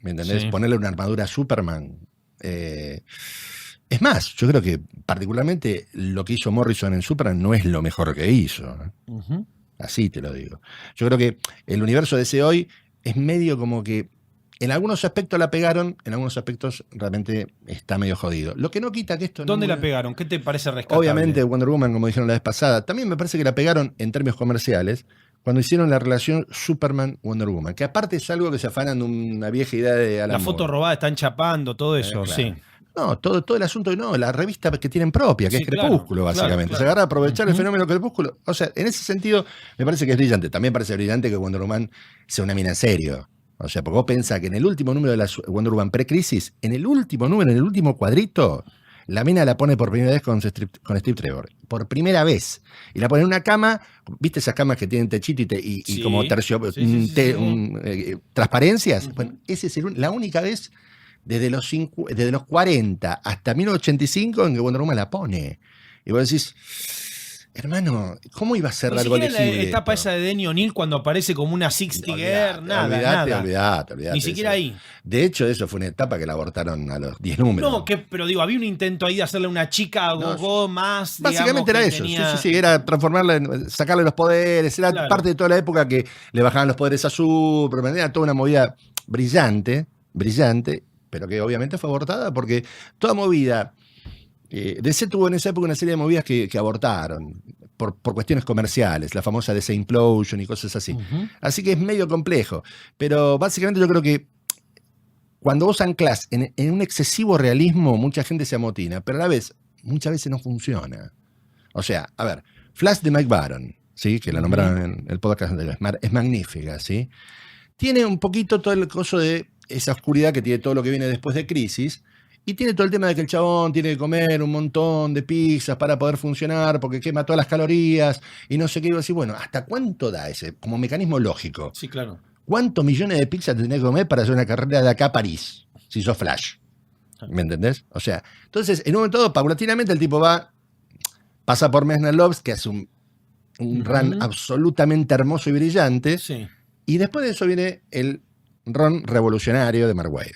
¿me entendés? Sí. Ponerle una armadura a Superman. Es más, yo creo que particularmente lo que hizo Morrison en Superman no es lo mejor que hizo. Así te lo digo. Yo creo que el universo de DC hoy es medio como que en algunos aspectos la pegaron, en algunos aspectos realmente está medio jodido. Lo que no quita que esto... ¿Dónde la pegaron? ¿Qué te parece rescatable? Obviamente Wonder Woman, como dijeron la vez pasada. También me parece que la pegaron en términos comerciales cuando hicieron la relación Superman-Wonder Woman, que aparte es algo que se afanan de una vieja idea de Alan Moore. La foto robada, están chapando, todo eso, claro. Sí. No, todo el asunto, no, la revista que tienen propia, que sí, es Crepúsculo, claro, básicamente. Claro. Se agarra a aprovechar el fenómeno Crepúsculo. O sea, en ese sentido, me parece que es brillante. También parece brillante que Wonder Woman sea una mina en serio. O sea, porque vos pensás que en el último número de la Wonder Woman pre-crisis, en el último número, en el último cuadrito, la mina la pone por primera vez con Steve Trevor. Por primera vez. Y la pone en una cama, ¿viste esas camas que tienen techito y como transparencias? Bueno, esa es la única vez desde los 40 hasta 1985 en que Wonder Woman la pone. Y vos decís: hermano, ¿cómo iba a ser algo legible? La etapa esa de Denny O'Neil cuando aparece como una 60 Girl, nada. Olvidate. Ni siquiera ahí. De hecho, eso fue una etapa que la abortaron a los 10 números. No, pero digo, había un intento ahí de hacerle una chica a Gogo más. Básicamente era eso. Sí, era transformarla, sacarle los poderes. Era parte de toda la época que le bajaban los poderes a Superman. Era toda una movida brillante, pero que obviamente fue abortada porque toda movida. DC tuvo en esa época una serie de movidas que abortaron por cuestiones comerciales, la famosa DC Implosion y cosas así. Así que es medio complejo. Pero básicamente yo creo que cuando vos anclás en un excesivo realismo, mucha gente se amotina, pero a la vez, muchas veces no funciona. O sea, a ver, Flash de Mike Baron, ¿sí? Que la nombraron en el podcast anterior, es magnífica, ¿sí? Tiene un poquito todo el coso de esa oscuridad que tiene todo lo que viene después de Crisis. Y tiene todo el tema de que el chabón tiene que comer un montón de pizzas para poder funcionar, porque quema todas las calorías y no sé qué. Iba a decir, bueno, ¿hasta cuánto da ese? Como mecanismo lógico. Sí, claro. ¿Cuántos millones de pizzas tenés que comer para hacer una carrera de acá a París? Si sos Flash. ¿Me entendés? O sea, entonces, en un momento dado, paulatinamente el tipo pasa por Messner Loves, que hace un run absolutamente hermoso y brillante. Sí. Y después de eso viene el run revolucionario de Mark Waid,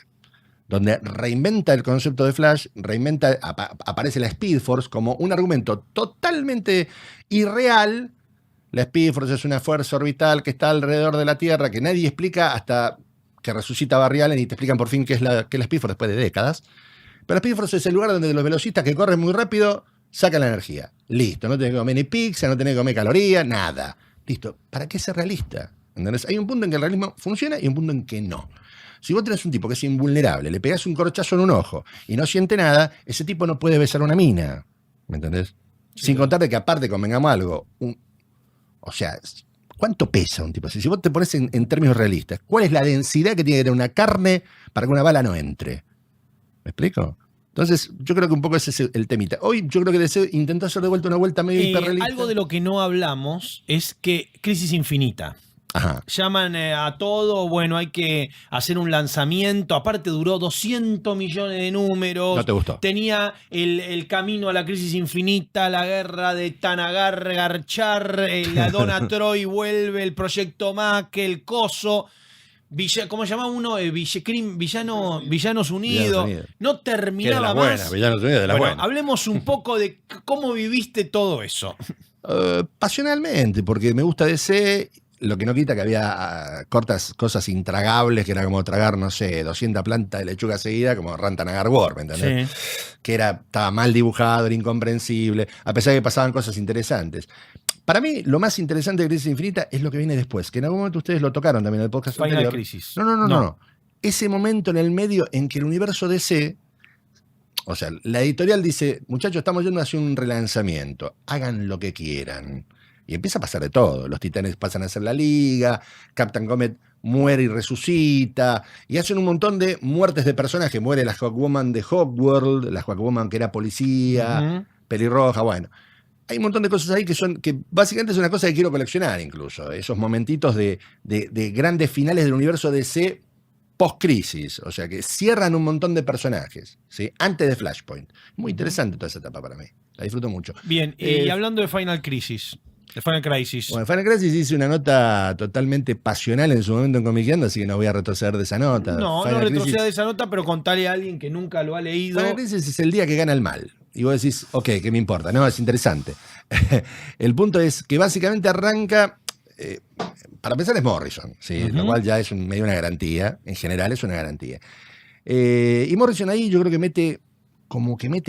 donde reinventa el concepto de Flash, aparece la Speed Force como un argumento totalmente irreal. La Speed Force es una fuerza orbital que está alrededor de la Tierra, que nadie explica hasta que resucita Barry Allen y te explican por fin qué es la Speed Force después de décadas. Pero la Speed Force es el lugar donde los velocistas que corren muy rápido sacan la energía. Listo, no tenés que comer ni pizza, no tenés que comer calorías, nada. Listo, ¿para qué ser realista? ¿Entendés? Hay un punto en que el realismo funciona y un punto en que no. Si vos tenés un tipo que es invulnerable, le pegás un corchazo en un ojo y no siente nada, ese tipo no puede besar a una mina. ¿Me entendés? Sí, sin contar de que aparte, convengamos algo, o sea, ¿cuánto pesa un tipo así? Si vos te pones en términos realistas, ¿cuál es la densidad que tiene que tener una carne para que una bala no entre? ¿Me explico? Entonces, yo creo que un poco ese es el temita. Hoy yo creo que DC intentó hacer de vuelta una vuelta medio hiperrealista. Algo de lo que no hablamos es que Crisis Infinita. Ajá. Llaman a todo, bueno, hay que hacer un lanzamiento. Aparte duró 200 millones de números. No te gustó. Tenía el camino a la crisis infinita, la guerra de Tanagar, Garchar, la Donna Troy vuelve, el proyecto Mac, el coso. ¿Cómo se llama uno? Villanos Unidos. No terminaba más. Villanos Unidos de la buena. Hablemos un poco de cómo viviste todo eso. Pasionalmente, porque me gusta DC. Lo que no quita que había cortas cosas intragables, que era como tragar, no sé, 200 plantas de lechuga seguida, como Rantanagar War, ¿me entendés? Sí. Que estaba mal dibujado, era incomprensible, a pesar de que pasaban cosas interesantes. Para mí, lo más interesante de Crisis Infinita es lo que viene después, que en algún momento ustedes lo tocaron también en el podcast Final anterior. Crisis. No. Ese momento en el medio en que el universo DC, o sea, la editorial dice, muchachos, estamos yendo hacia un relanzamiento, hagan lo que quieran. Y empieza a pasar de todo. Los Titanes pasan a ser la Liga, Captain Comet muere y resucita, y hacen un montón de muertes de personajes. Muere la Hawkwoman de Hawkworld, la Hawkwoman que era policía, pelirroja, bueno. Hay un montón de cosas ahí que básicamente es una cosa que quiero coleccionar incluso. Esos momentitos de grandes finales del universo DC post-crisis. O sea, que cierran un montón de personajes, ¿sí? Antes de Flashpoint. Muy interesante toda esa etapa para mí. La disfruto mucho. Bien, y hablando de Final Crisis... Final Crisis. Bueno, Final Crisis hice una nota totalmente pasional en su momento en Comiqueando, así que no voy a retroceder de esa nota. No retroceda de esa nota, pero contale a alguien que nunca lo ha leído. Final Crisis es el día que gana el mal. Y vos decís, ok, ¿qué me importa? No, es interesante. El punto es que básicamente arranca... para empezar es Morrison, ¿sí? Lo cual ya es medio una garantía. En general es una garantía. Y Morrison ahí yo creo que mete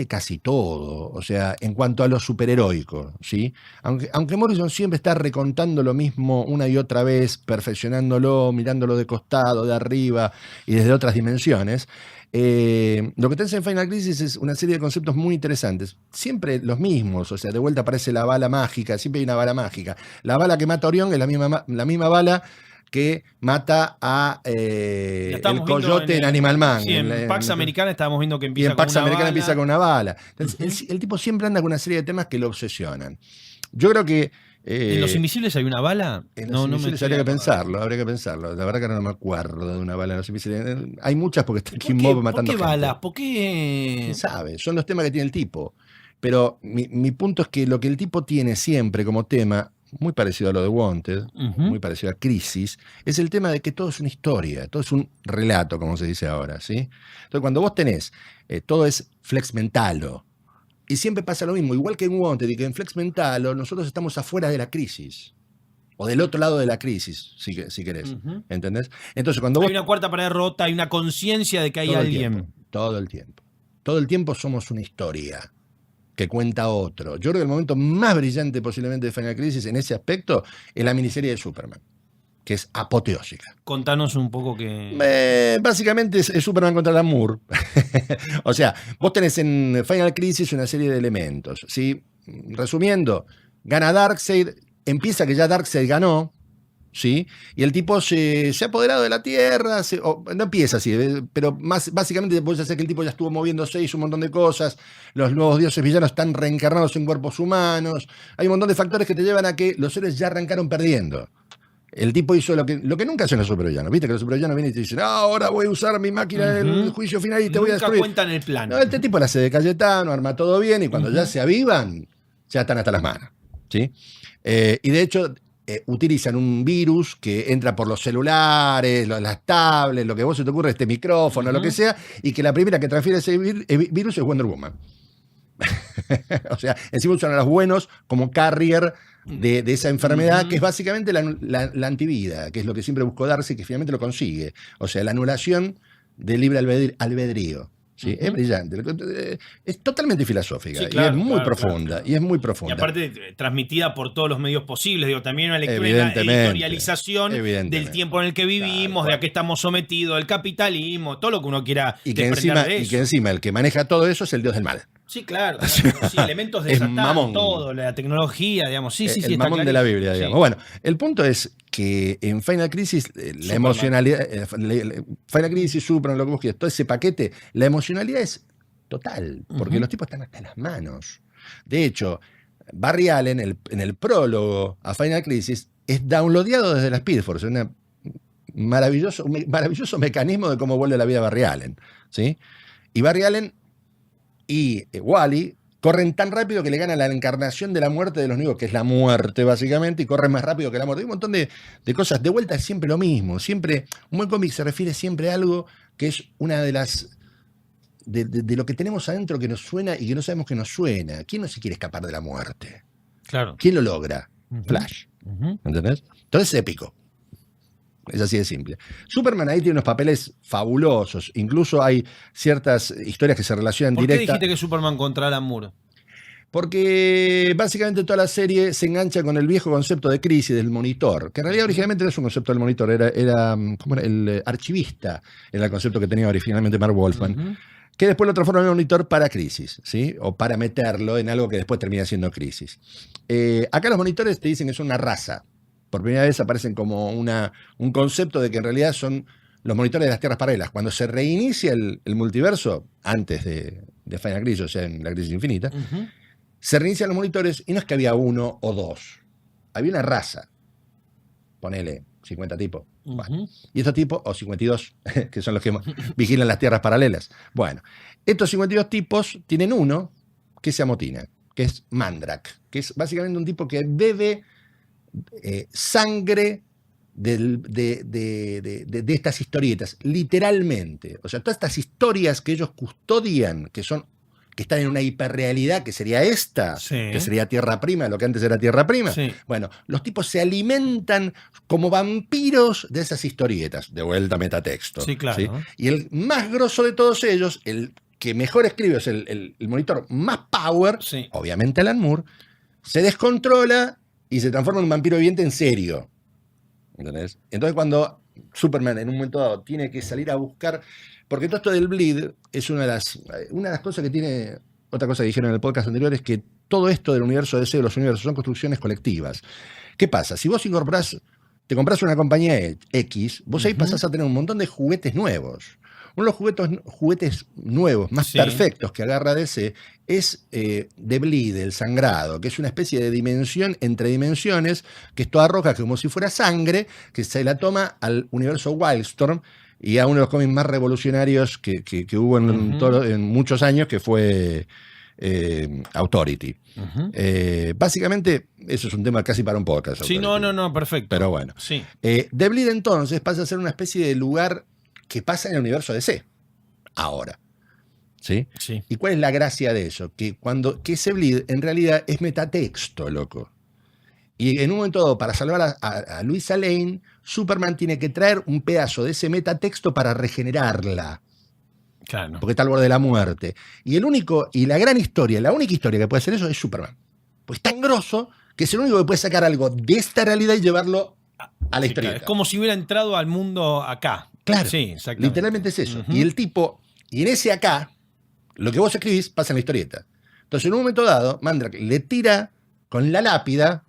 casi todo, o sea, en cuanto a lo superheroico, ¿sí? Aunque Morrison siempre está recontando lo mismo una y otra vez, perfeccionándolo, mirándolo de costado, de arriba y desde otras dimensiones, lo que tenés en Final Crisis es una serie de conceptos muy interesantes, siempre los mismos, o sea, de vuelta aparece la bala mágica, siempre hay una bala mágica. La bala que mata a Orión es la misma bala que mata a el coyote en Animal Man. Sí, en Pax Americana estábamos viendo que empieza con una bala. Y en Pax Americana empieza con una bala. Entonces, el tipo siempre anda con una serie de temas que lo obsesionan. Yo creo que... ¿En Los Invisibles hay una bala? En Los Invisibles habría que pensarlo. La verdad que no me acuerdo de una bala en Los Invisibles. Hay muchas porque está Kim Mob matando gente. ¿Por qué balas? ¿Por qué? ¿Quién sabe? Son los temas que tiene el tipo. Pero mi punto es que lo que el tipo tiene siempre como tema... muy parecido a lo de Wanted, muy parecido a Crisis, es el tema de que todo es una historia, todo es un relato, como se dice ahora, ¿sí? Entonces, cuando vos tenés, todo es flex mentalo, y siempre pasa lo mismo, igual que en Wanted y que en flex mentalo, nosotros estamos afuera de la crisis, o del otro lado de la crisis, si querés, ¿entendés? Entonces, cuando hay una cuarta pared rota, hay una conciencia de que hay alguien. Todo el tiempo somos una historia que cuenta otro. Yo creo que el momento más brillante posiblemente de Final Crisis en ese aspecto es la miniserie de Superman, que es apoteósica. Contanos un poco que... Básicamente es Superman contra Alan Moore. O sea, vos tenés en Final Crisis una serie de elementos, ¿sí? Resumiendo, gana Darkseid, empieza que ya Darkseid ganó, ¿sí? Y el tipo se ha apoderado de la Tierra, no empieza así, pero básicamente vos ya sé que el tipo ya estuvo moviéndose, hizo un montón de cosas, los nuevos dioses villanos están reencarnados en cuerpos humanos, hay un montón de factores que te llevan a que los héroes ya arrancaron perdiendo. El tipo hizo lo que nunca hacen los supervillanos, ¿viste? Que los supervillanos vienen y te dicen, ahora voy a usar mi máquina del juicio final y te voy a destruir. Nunca cuentan el plan. No, este tipo la hace de Cayetano, arma todo bien y cuando ya se avivan, ya están hasta las manos, ¿sí? Y de hecho... utilizan un virus que entra por los celulares, las tablets, lo que vos se te ocurre, este micrófono, lo que sea, y que la primera que transfiere ese virus es Wonder Woman. O sea, encima usan a los buenos como carrier de esa enfermedad, que es básicamente la antivida, que es lo que siempre buscó Darcy, que finalmente lo consigue. O sea, la anulación del libre albedrío. Sí, es brillante. Es totalmente filosófica, sí, claro, y es muy profunda. Claro. Y es muy profunda. Y aparte, transmitida por todos los medios posibles. Digo, también una lectura y una editorialización del tiempo en el que vivimos, de a qué estamos sometidos, el capitalismo, todo lo que uno quiera desprender de eso. Y que encima el que maneja todo eso es el dios del mal. Sí, claro. Sí, elementos de Satán, todo, la tecnología, digamos. Sí, el mamón de la Biblia, digamos. Bueno, el punto es que en Final Crisis, la emocionalidad, Final Crisis, Superman, lo que vos quieras, todo ese paquete, la emocionalidad es total, porque los tipos están hasta las manos. De hecho, Barry Allen, en el prólogo a Final Crisis, es downloadeado desde la Speed Force, un maravilloso mecanismo de cómo vuelve la vida Barry Allen, ¿sí? Y Barry Allen y Wally corren tan rápido que le gana la encarnación de la muerte de los nuevos, que es la muerte básicamente, y corren más rápido que la muerte. Hay un montón de cosas. De vuelta es siempre lo mismo. Siempre, un buen cómic se refiere siempre a algo que es una de las... De lo que tenemos adentro que nos suena y que no sabemos que nos suena. ¿Quién no se quiere escapar de la muerte? Claro. ¿Quién lo logra? Flash. ¿Entendés? Entonces es épico. Es así de simple. Superman ahí tiene unos papeles fabulosos. Incluso hay ciertas historias que se relacionan ¿Por qué directa. dijiste que Superman contra Alan Moore? Porque básicamente toda la serie se engancha con el viejo concepto de crisis del monitor, que en realidad originalmente no es un concepto del monitor, era ¿cómo era? El archivista, era el concepto que tenía originalmente Mark Wolfman, que después lo transforma en un monitor para crisis, ¿sí? O para meterlo en algo que después termina siendo crisis. Acá los monitores te dicen que son una raza. Por primera vez aparecen como un concepto de que en realidad son los monitores de las tierras paralelas. Cuando se reinicia el multiverso, antes de Final Crisis, o sea, en la crisis infinita, se reinician los monitores y no es que había uno o dos. Había una raza. Ponele 50 tipos. Bueno, y estos tipos, o 52, que son los que vigilan las tierras paralelas. Bueno, estos 52 tipos tienen uno que se amotina, que es Mandrak, que es básicamente un tipo que bebe sangre de estas historietas, literalmente. O sea, todas estas historias que ellos custodian, que están en una hiperrealidad, que sería esta, que sería Tierra Prima, lo que antes era Tierra Prima. Sí. Bueno, los tipos se alimentan como vampiros de esas historietas, de vuelta metatexto. Sí, claro. ¿Sí? Y el más grosso de todos ellos, el que mejor escribe, es el monitor más power, obviamente Alan Moore, se descontrola y se transforma en un vampiro viviente en serio. ¿Entendés? Entonces cuando Superman en un momento dado tiene que salir a buscar, porque todo esto del bleed es una de las cosas que tiene, otra cosa que dijeron en el podcast anterior, es que todo esto del universo DC, de los universos, son construcciones colectivas. ¿Qué pasa? Si vos te compras una compañía X, vos ahí pasás a tener un montón de juguetes nuevos. Uno de los juguetes nuevos, más perfectos que agarra DC, es The Bleed, el sangrado, que es una especie de dimensión entre dimensiones, que es toda roja, como si fuera sangre, que se la toma al universo Wildstorm y a uno de los cómics más revolucionarios que hubo en muchos años, que fue Authority. Básicamente, eso es un tema casi para un podcast. Sí, no, perfecto. Pero bueno. Sí. The Bleed entonces pasa a ser una especie de lugar que pasa en el universo DC, ahora. ¿Sí? Sí. ¿Y cuál es la gracia de eso? Que ese bleed en realidad es metatexto, loco. Y en un momento dado, para salvar a Luisa Lane, Superman tiene que traer un pedazo de ese metatexto para regenerarla. Claro. Porque está al borde de la muerte. Y la única historia que puede hacer eso es Superman. Pues es tan grosso que es el único que puede sacar algo de esta realidad y llevarlo a la historia. Claro. Es como si hubiera entrado al mundo acá. Claro, sí, exactamente. Literalmente es eso. Y el tipo, y en ese acá, lo que vos escribís pasa en la historieta. Entonces, en un momento dado, Mandrak le tira con la lápida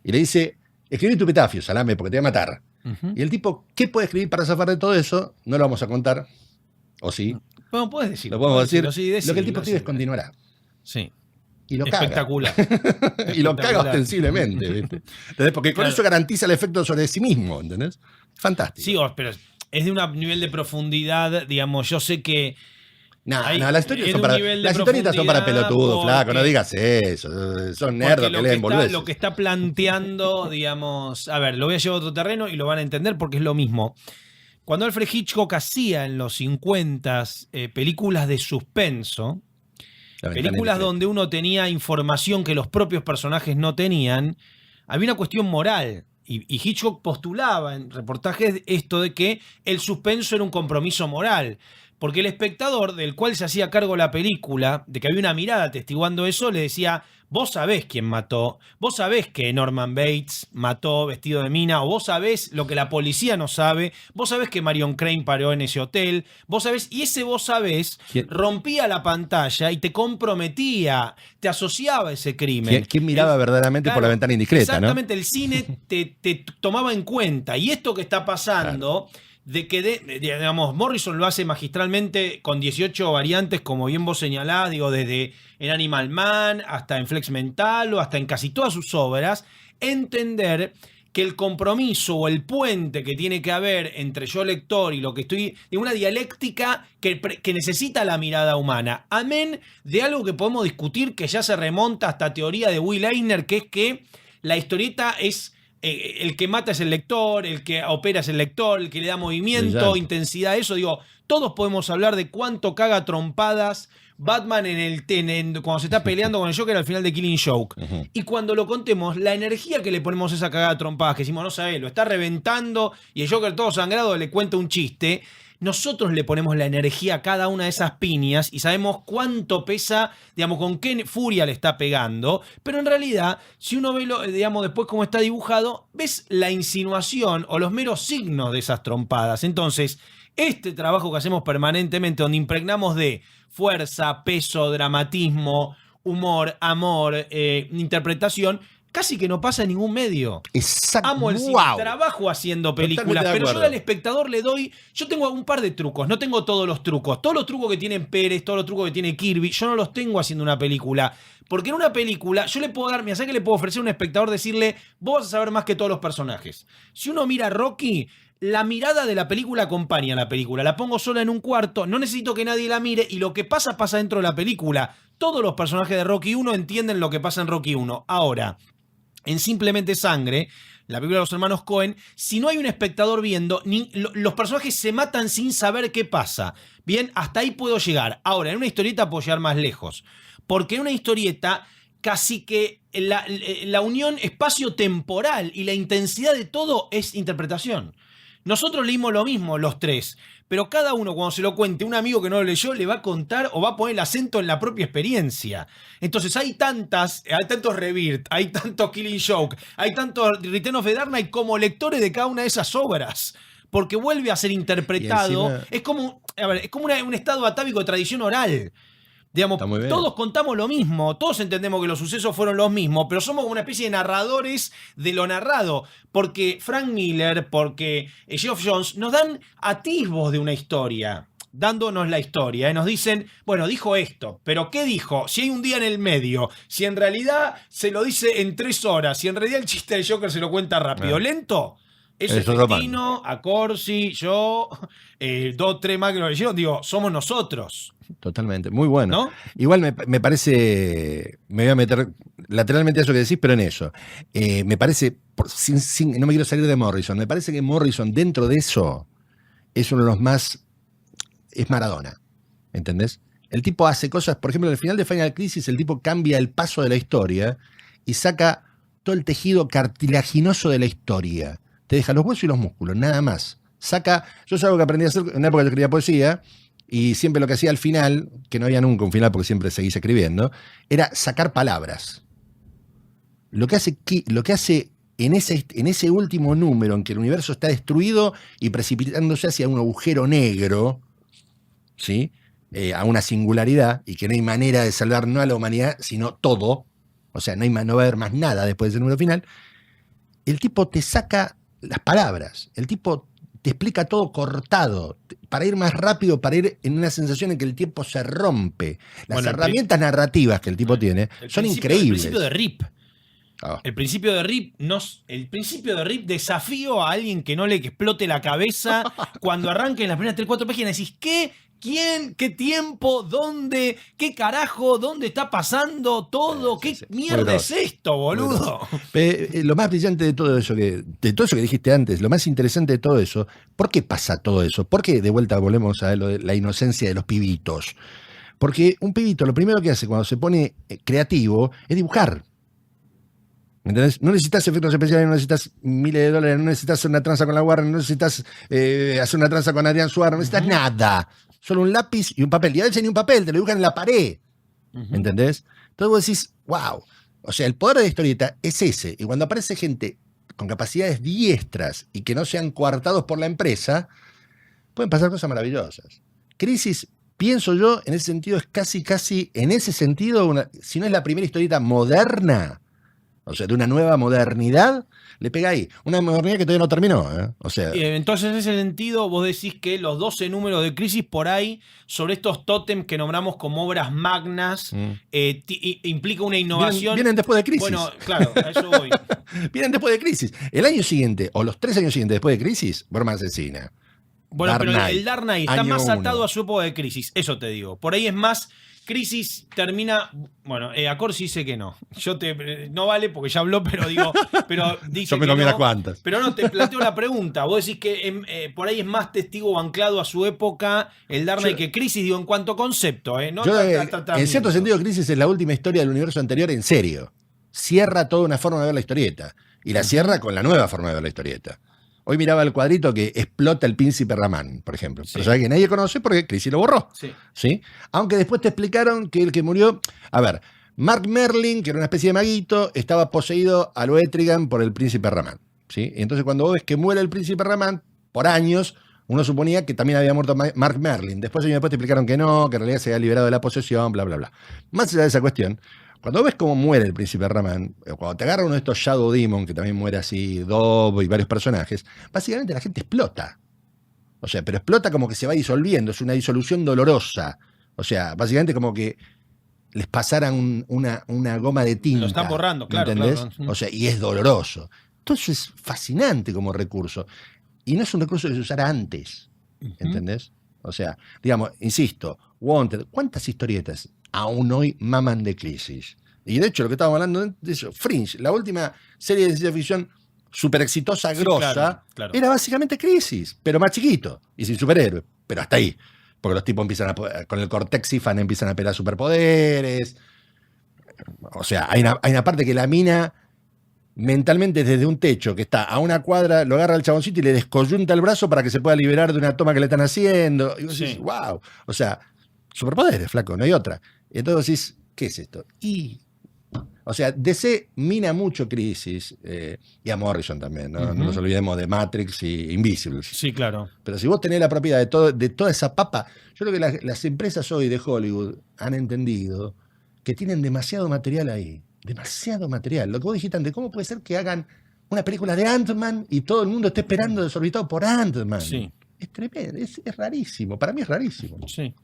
y le dice, escribí tu epitafio, salame, porque te voy a matar. Y el tipo, ¿qué puede escribir para zafar de todo eso? No lo vamos a contar. ¿O sí? Bueno, puedes decirlo. Lo podemos decir. Sí, lo que el tipo escribe es continuará. Sí. Y lo espectacular. Caga. Y lo caga ostensiblemente, ¿viste? Entonces, porque con eso garantiza el efecto sobre sí mismo, ¿entendés? Fantástico. Sí, pero es de un nivel de profundidad, digamos, yo sé que... las historietas son para pelotudos, flaco, no digas eso. Son nerdos que leen boludeces. Lo que está planteando, digamos... A ver, lo voy a llevar a otro terreno y lo van a entender porque es lo mismo. Cuando Alfred Hitchcock hacía en los 50s películas de suspenso, películas donde uno tenía información que los propios personajes no tenían, había una cuestión moral. Y Hitchcock postulaba en reportajes esto de que el suspenso era un compromiso moral. Porque el espectador, del cual se hacía cargo la película, de que había una mirada atestiguando eso, le decía, vos sabés quién mató, vos sabés que Norman Bates mató vestido de mina, o vos sabés lo que la policía no sabe, vos sabés que Marion Crane paró en ese hotel, vos sabés, y ese vos sabés rompía la pantalla y te comprometía, te asociaba a ese crimen. ¿Quién miraba verdaderamente por la ventana indiscreta? Exactamente, ¿no? El cine te tomaba en cuenta, y esto que está pasando... Claro. de que, digamos, Morrison lo hace magistralmente con 18 variantes, como bien vos señalás, digo, desde en Animal Man hasta en Flex Mental o hasta en casi todas sus obras, entender que el compromiso o el puente que tiene que haber entre yo lector y lo que estoy, de una dialéctica que necesita la mirada humana, amén de algo que podemos discutir que ya se remonta hasta teoría de Will Eisner, que es que la historieta es el que mata es el lector, el que opera es el lector, el que le da movimiento, Exacto. intensidad, eso, digo, todos podemos hablar de cuánto caga trompadas Batman cuando se está peleando con el Joker al final de Killing Joke. Y cuando lo contemos, la energía que le ponemos a esa cagada de trompadas, que decimos, no sabés, lo está reventando y el Joker todo sangrado le cuenta un chiste, nosotros le ponemos la energía a cada una de esas piñas y sabemos cuánto pesa, digamos, con qué furia le está pegando, pero en realidad, si uno ve, digamos, después cómo está dibujado, ves la insinuación o los meros signos de esas trompadas. Entonces, este trabajo que hacemos permanentemente, donde impregnamos de fuerza, peso, dramatismo, humor, amor, interpretación, casi que no pasa en ningún medio. Exacto. Amo el cine, trabajo haciendo películas, pero yo al espectador le doy, yo tengo un par de trucos, no tengo todos los trucos que tienen Pérez, todos los trucos que tiene Kirby, yo no los tengo haciendo una película, porque en una película yo le puedo dar, mira, ¿sabes qué le puedo ofrecer a un espectador? Decirle, vos vas a saber más que todos los personajes. Si uno mira Rocky, la mirada de la película acompaña a la película, la pongo sola en un cuarto, no necesito que nadie la mire y lo que pasa dentro de la película. Todos los personajes de Rocky 1 entienden lo que pasa en Rocky 1. Ahora, en Simplemente Sangre, la película de los hermanos Coen, si no hay un espectador viendo, los personajes se matan sin saber qué pasa. Bien, hasta ahí puedo llegar. Ahora, en una historieta puedo llegar más lejos. Porque en una historieta, casi que la unión espacio-temporal y la intensidad de todo es interpretación. Nosotros leímos lo mismo, los tres, pero cada uno cuando se lo cuente, un amigo que no lo leyó le va a contar o va a poner el acento en la propia experiencia. Entonces hay tantos Rebirth, hay tantos Killing Joke, hay tantos Return of the Dark Knight como lectores de cada una de esas obras, porque vuelve a ser interpretado. Encima, es como un estado atávico de tradición oral. Digamos, todos contamos lo mismo, todos entendemos que los sucesos fueron los mismos, pero somos como una especie de narradores de lo narrado, porque Frank Miller, porque Geoff Johns nos dan atisbos de una historia, dándonos la historia, nos dicen, bueno, dijo esto, pero ¿qué dijo? Si hay un día en el medio, si en realidad se lo dice en 3 horas, si en realidad el chiste del Joker se lo cuenta rápido, lento. Eso es Festino, a Corsi, yo, 2, 3 más que lo leyeron, digo, somos nosotros. Totalmente, muy bueno. ¿No? Igual me parece, me voy a meter lateralmente a eso que decís, pero en eso. Me parece, no me quiero salir de Morrison, me parece que Morrison dentro de eso es uno de los más, es Maradona, ¿entendés? El tipo hace cosas, por ejemplo, en el final de Final Crisis el tipo cambia el paso de la historia y saca todo el tejido cartilaginoso de la historia. Te deja los huesos y los músculos, nada más. Yo es algo que aprendí a hacer en una época que yo escribía poesía, y siempre lo que hacía al final, que no había nunca un final porque siempre seguís escribiendo, era sacar palabras. Lo que hace en ese último número en que el universo está destruido y precipitándose hacia un agujero negro, ¿sí? A una singularidad, y que no hay manera de salvar no a la humanidad, sino todo, o sea, no va a haber más nada después de ese número final, el tipo te saca las palabras, el tipo te explica todo cortado, para ir más rápido, para ir en una sensación en que el tiempo se rompe. Las herramientas narrativas que el tipo tiene son increíbles. El principio de Rip. El principio de Rip, desafío a alguien que no le explote la cabeza cuando arranque en las primeras 3-4 páginas. Decís, ¿qué? ¿Quién? ¿Qué tiempo? ¿Dónde? ¿Qué carajo? ¿Dónde está pasando todo? ¿Qué mierda es esto, boludo? Lo más brillante de todo eso que dijiste antes, lo más interesante de todo eso, ¿por qué pasa todo eso? ¿Por qué de vuelta volvemos a lo de la inocencia de los pibitos? Porque un pibito lo primero que hace cuando se pone creativo es dibujar. ¿Entendés? No necesitas efectos especiales, no necesitas miles de dólares, no necesitas hacer una tranza con la Warner, no necesitas hacer una tranza con Adrián Suárez, no necesitas nada. Solo un lápiz y un papel. Y a veces ni un papel, te lo dibujan en la pared. ¿Entendés? Entonces vos decís, wow. O sea, el poder de la historieta es ese. Y cuando aparece gente con capacidades diestras y que no sean coartados por la empresa, pueden pasar cosas maravillosas. Crisis, pienso yo, en ese sentido, es casi, en ese sentido, si no es la primera historieta moderna, O sea, de una nueva modernidad, le pega ahí. Una modernidad que todavía no terminó. O sea, Entonces, en ese sentido, vos decís que los 12 números de Crisis por ahí, sobre estos tótems que nombramos como obras magnas, implica una innovación. vienen después de Crisis. Bueno, claro, a eso voy. Vienen después de Crisis. El año siguiente, o los 3 años siguientes después de Crisis, Broma Asesina. Bueno, Dark pero Knight, el Dark Knight está año más atado 1. a su época de Crisis, eso te digo. Por ahí es más, Crisis termina. Bueno, a Corsi dice que no. No vale porque ya habló, pero dice Yo me que comí no. unas cuantas. Pero no, te planteo la pregunta. Vos decís que por ahí es más testigo anclado a su época el Dark Knight que Crisis, digo, en cuanto a concepto. No En cierto sentido, Crisis es la última historia del universo anterior en serio. Cierra toda una forma de ver la historieta. Y la cierra con la nueva forma de ver la historieta. Hoy miraba el cuadrito que explota el príncipe Ramán, por ejemplo. Sí. Pero sabe que nadie conoce porque Crisis lo borró. Sí. ¿Sí? Aunque después te explicaron que el que murió... A ver, Mark Merlin, que era una especie de maguito, estaba poseído a lo Etrigan por el príncipe Ramán. ¿Sí? Y entonces cuando vos ves que muere el príncipe Ramán, por años, uno suponía que también había muerto Mark Merlin. Después te explicaron que no, que en realidad se había liberado de la posesión, bla, bla, bla. Más allá de esa cuestión, cuando ves cómo muere el príncipe Ramán, cuando te agarra uno de estos Shadow Demon, que también muere así, Dob y varios personajes, básicamente la gente explota. O sea, pero explota como que se va disolviendo, es una disolución dolorosa. O sea, básicamente como que les pasaran una goma de tinta. Lo están borrando, claro. ¿Entendés? Claro. O sea, y es doloroso. Entonces es fascinante como recurso. Y no es un recurso que se usara antes. ¿Entendés? O sea, digamos, insisto, Wanted, ¿cuántas historietas aún hoy maman de Crisis? Y de hecho, lo que estábamos hablando de eso, Fringe, la última serie de ciencia ficción súper exitosa, grosa, claro. era básicamente Crisis, pero más chiquito y sin superhéroe, pero hasta ahí. Porque los tipos empiezan con el Cortex Ifan empiezan a pelear superpoderes. O sea, hay una parte que la mina mentalmente desde un techo que está a una cuadra, lo agarra al chaboncito y le descoyunta el brazo para que se pueda liberar de una toma que le están haciendo. Y vos decís, wow. O sea, superpoderes, flaco, no hay otra. Y entonces decís, ¿qué es esto? O sea, DC mina mucho Crisis, y a Morrison también, ¿no? No nos olvidemos de Matrix y Invisible. Sí, claro. Pero si vos tenés la propiedad de toda esa papa, yo creo que las empresas hoy de Hollywood han entendido que tienen demasiado material ahí. Demasiado material. Lo que vos dijiste antes, ¿cómo puede ser que hagan una película de Ant-Man y todo el mundo esté esperando desorbitado por Ant-Man? Sí. Es tremendo, es rarísimo. Para mí es rarísimo. Sí.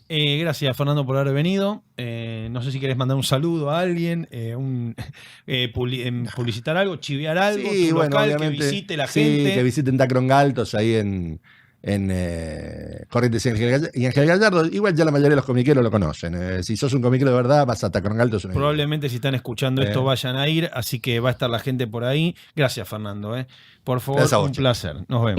Gracias, Fernando, por haber venido. No sé si querés mandar un saludo a alguien, publicitar algo, chivear algo, Sí, tu bueno, local, obviamente, que visite la sí, gente. que visiten Tacron Galtos ahí en Corrientes y Ángel Gallardo. Igual ya la mayoría de los comiqueros lo conocen. Si sos un comiquero de verdad, vas a Tacron Galtos. Probablemente si están escuchando esto vayan a ir, así que va a estar la gente por ahí. Gracias, Fernando. Por favor, un placer. Nos vemos.